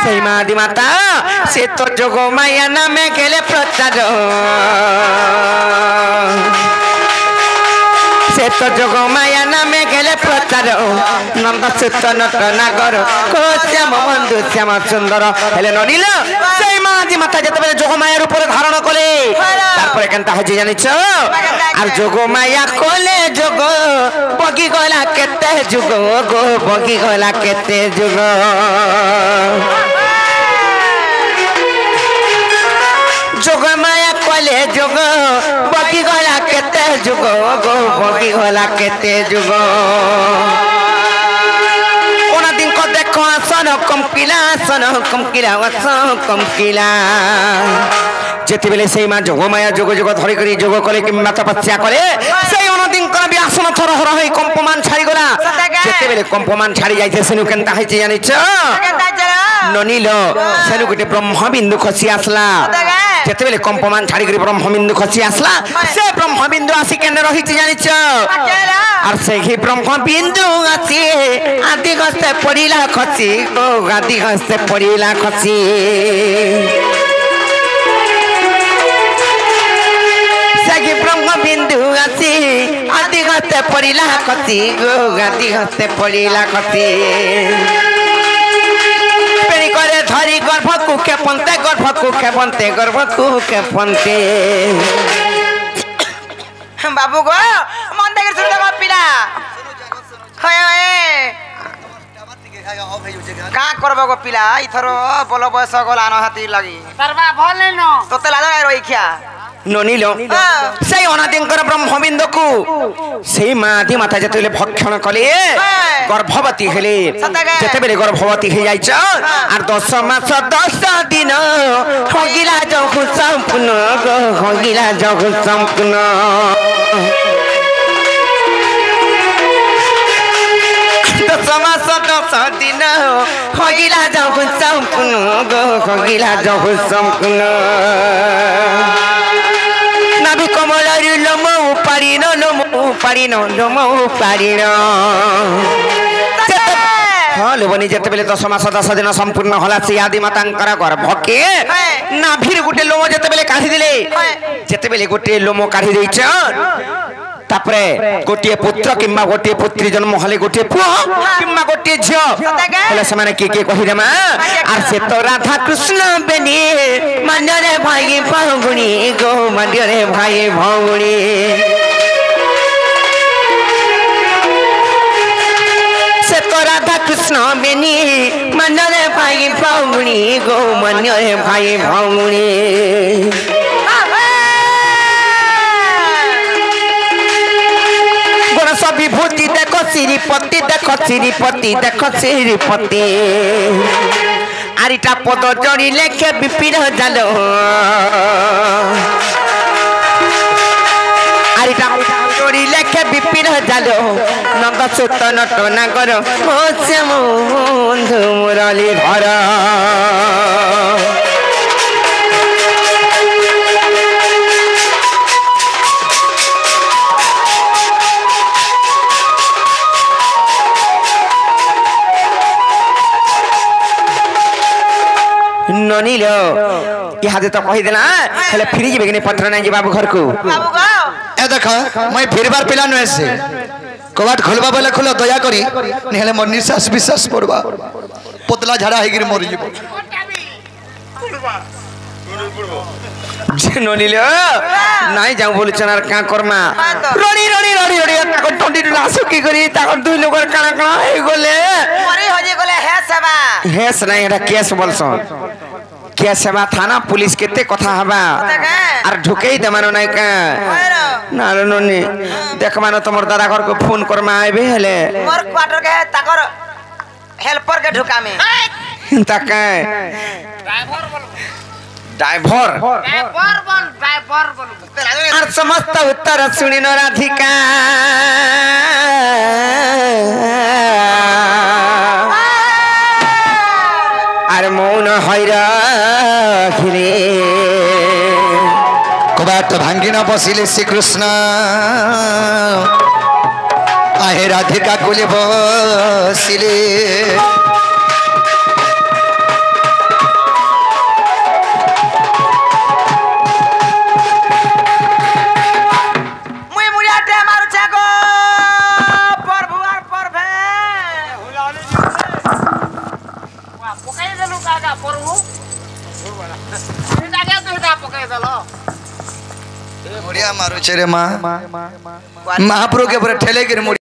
सही आदि माता से तो जोगो माया नामे गेले प्रचार से तो जोगो माया नामे गेले प्रचार नंद सुत नटना गरो को श्याम बंधु श्याम सुंदर हेले ननिल सही आदि माता जते बेले जोगो माया रूप धारण कले तारपर केनता हजे जानिछ आर जोगो माया कोले जोगो बगी गला केते जुगो गो बगी गला केते जुगो जोगो माया कोले जोगो बगी गला केते जुगो गो बगी गला केते जुगो ओना दिन को देखो आसन कमकिला जेते बेले सेई मा जोगो माया जोगो जोगो धरि करी जोगो कले कि माता तपस्या करे सेई अनदिन कर बि आसन थर हर होई कंपमान छाड़ी गला जेते बेले कंपमान छाड़ी जाइते सेनु केनता होइছে जानिछ ननिलो सेनु गुटे ब्रह्म बिंदु खसी आसला जेते बेले कंपमान छाड़ी करी ब्रह्म बिंदु खसी आसला से ब्रह्म बिंदु आसी केने रहिছে जानिछ आर सेही ब्रह्म बिंदु आसी आदि गस्ते पड़िला खसी ओ आदि गस्ते पड़िला खसी सगी ब्रह्म बिंदु आसी आदि गस्ते पड़िला खसी गो आदि गस्ते पड़िला खसी पेरी करे धरी गर्भ कुके पंते बाबू गो मन देखे सुन गो पिला होय का करबो गो पिला इथरो बोलो बयस गलानो हाथी लगी सरबा भले न तोते लाजा रहिखिया ननिलो सेई अनादिंकर ब्रह्मबिंदु को सेई मादी माता जतेले भक्षण कले गर्भवती हेले जतेबेले गर्भवती हे जाइछ आर 10 मास 10 दिन होगिला जखु संपूर्ण गो होगिला जखु संपूर्ण 10 मास 10 दिन होगिला जखु संपूर्ण गो होगिला जखु संपूर्ण नाभि कमलरु लोमो पारिनो हाँ लोबनी जेते बेले 10 मास 10 दिन संपूर्ण होला से आदि मातांकर गर्भ के नाभिर गुटे लोम जेते बेले काढी दिले जेते बेले गुटे लोम काढी दैछ तापरे गोटे पुत्र किंबा गोटे पुत्री जन्म हले गोटे पुओ किंबा गोटे झियो हले से माने के कहि रे मां आर से तो राधा कृष्ण बेनी मान्यरे भाई भौगुणी गो मान्यरे भाई भौगुणी से तो राधा कृष्ण बेनी मान्यरे भाई भौगुणी गो मान्यरे भाई भौगुणी विभूति देखो श्रीपति देखो श्रीपति आरिटा पद जड़ी लेखे विपिन जालो आरिटा जड़ी लेखे विपिन जालो नंद सुत नट नागर श्याम बंधु मुरली धर ननील इहादे तो कहि देला हेले फिरी जेबे कि पत्र नै जे बाबू घर को बाबू गो ए देख मैं फिरबार पिला न से कबाट खोलबा बेले खोलो दया करी नेले मोर निश्वास विश्वास पड़बा पतला झाड़ा हे गिर मर जीव जे ननील नाइ जाऊ बोलु चनार का करमा रणी रणी रणी रणी का टंडी लासु की करी ता दुई लोगर काना काना हे गोले मरी हो जे गोले हे सेवा हेस नहीं एटा केस बोलसन केस सेवा थाना पुलिस केते कथा हबा आर ढुकेई दमानो नै का ना ननी देख मानो तमर दादा घर को फोन करमा आइबे हेले मोर क्वार्टर के ताकर हेल्पर के ढुका में ताके ड्राइवर बोल ड्राइवर ड्राइवर बोल आर समस्त उत्तर सुनि न राधिका आर मौन हैरा खिले कबाट भांगी न बसिले श्री कृष्ण आहे राधिका कोले बसिले मुई मुरियाटे मारू छाको प्रभु और परभे पकाई देलु काका परहु जागे तू ता पकाई देलो मुड़िया मारो छे रे मां महाप्रभु के ऊपर ठेले गिर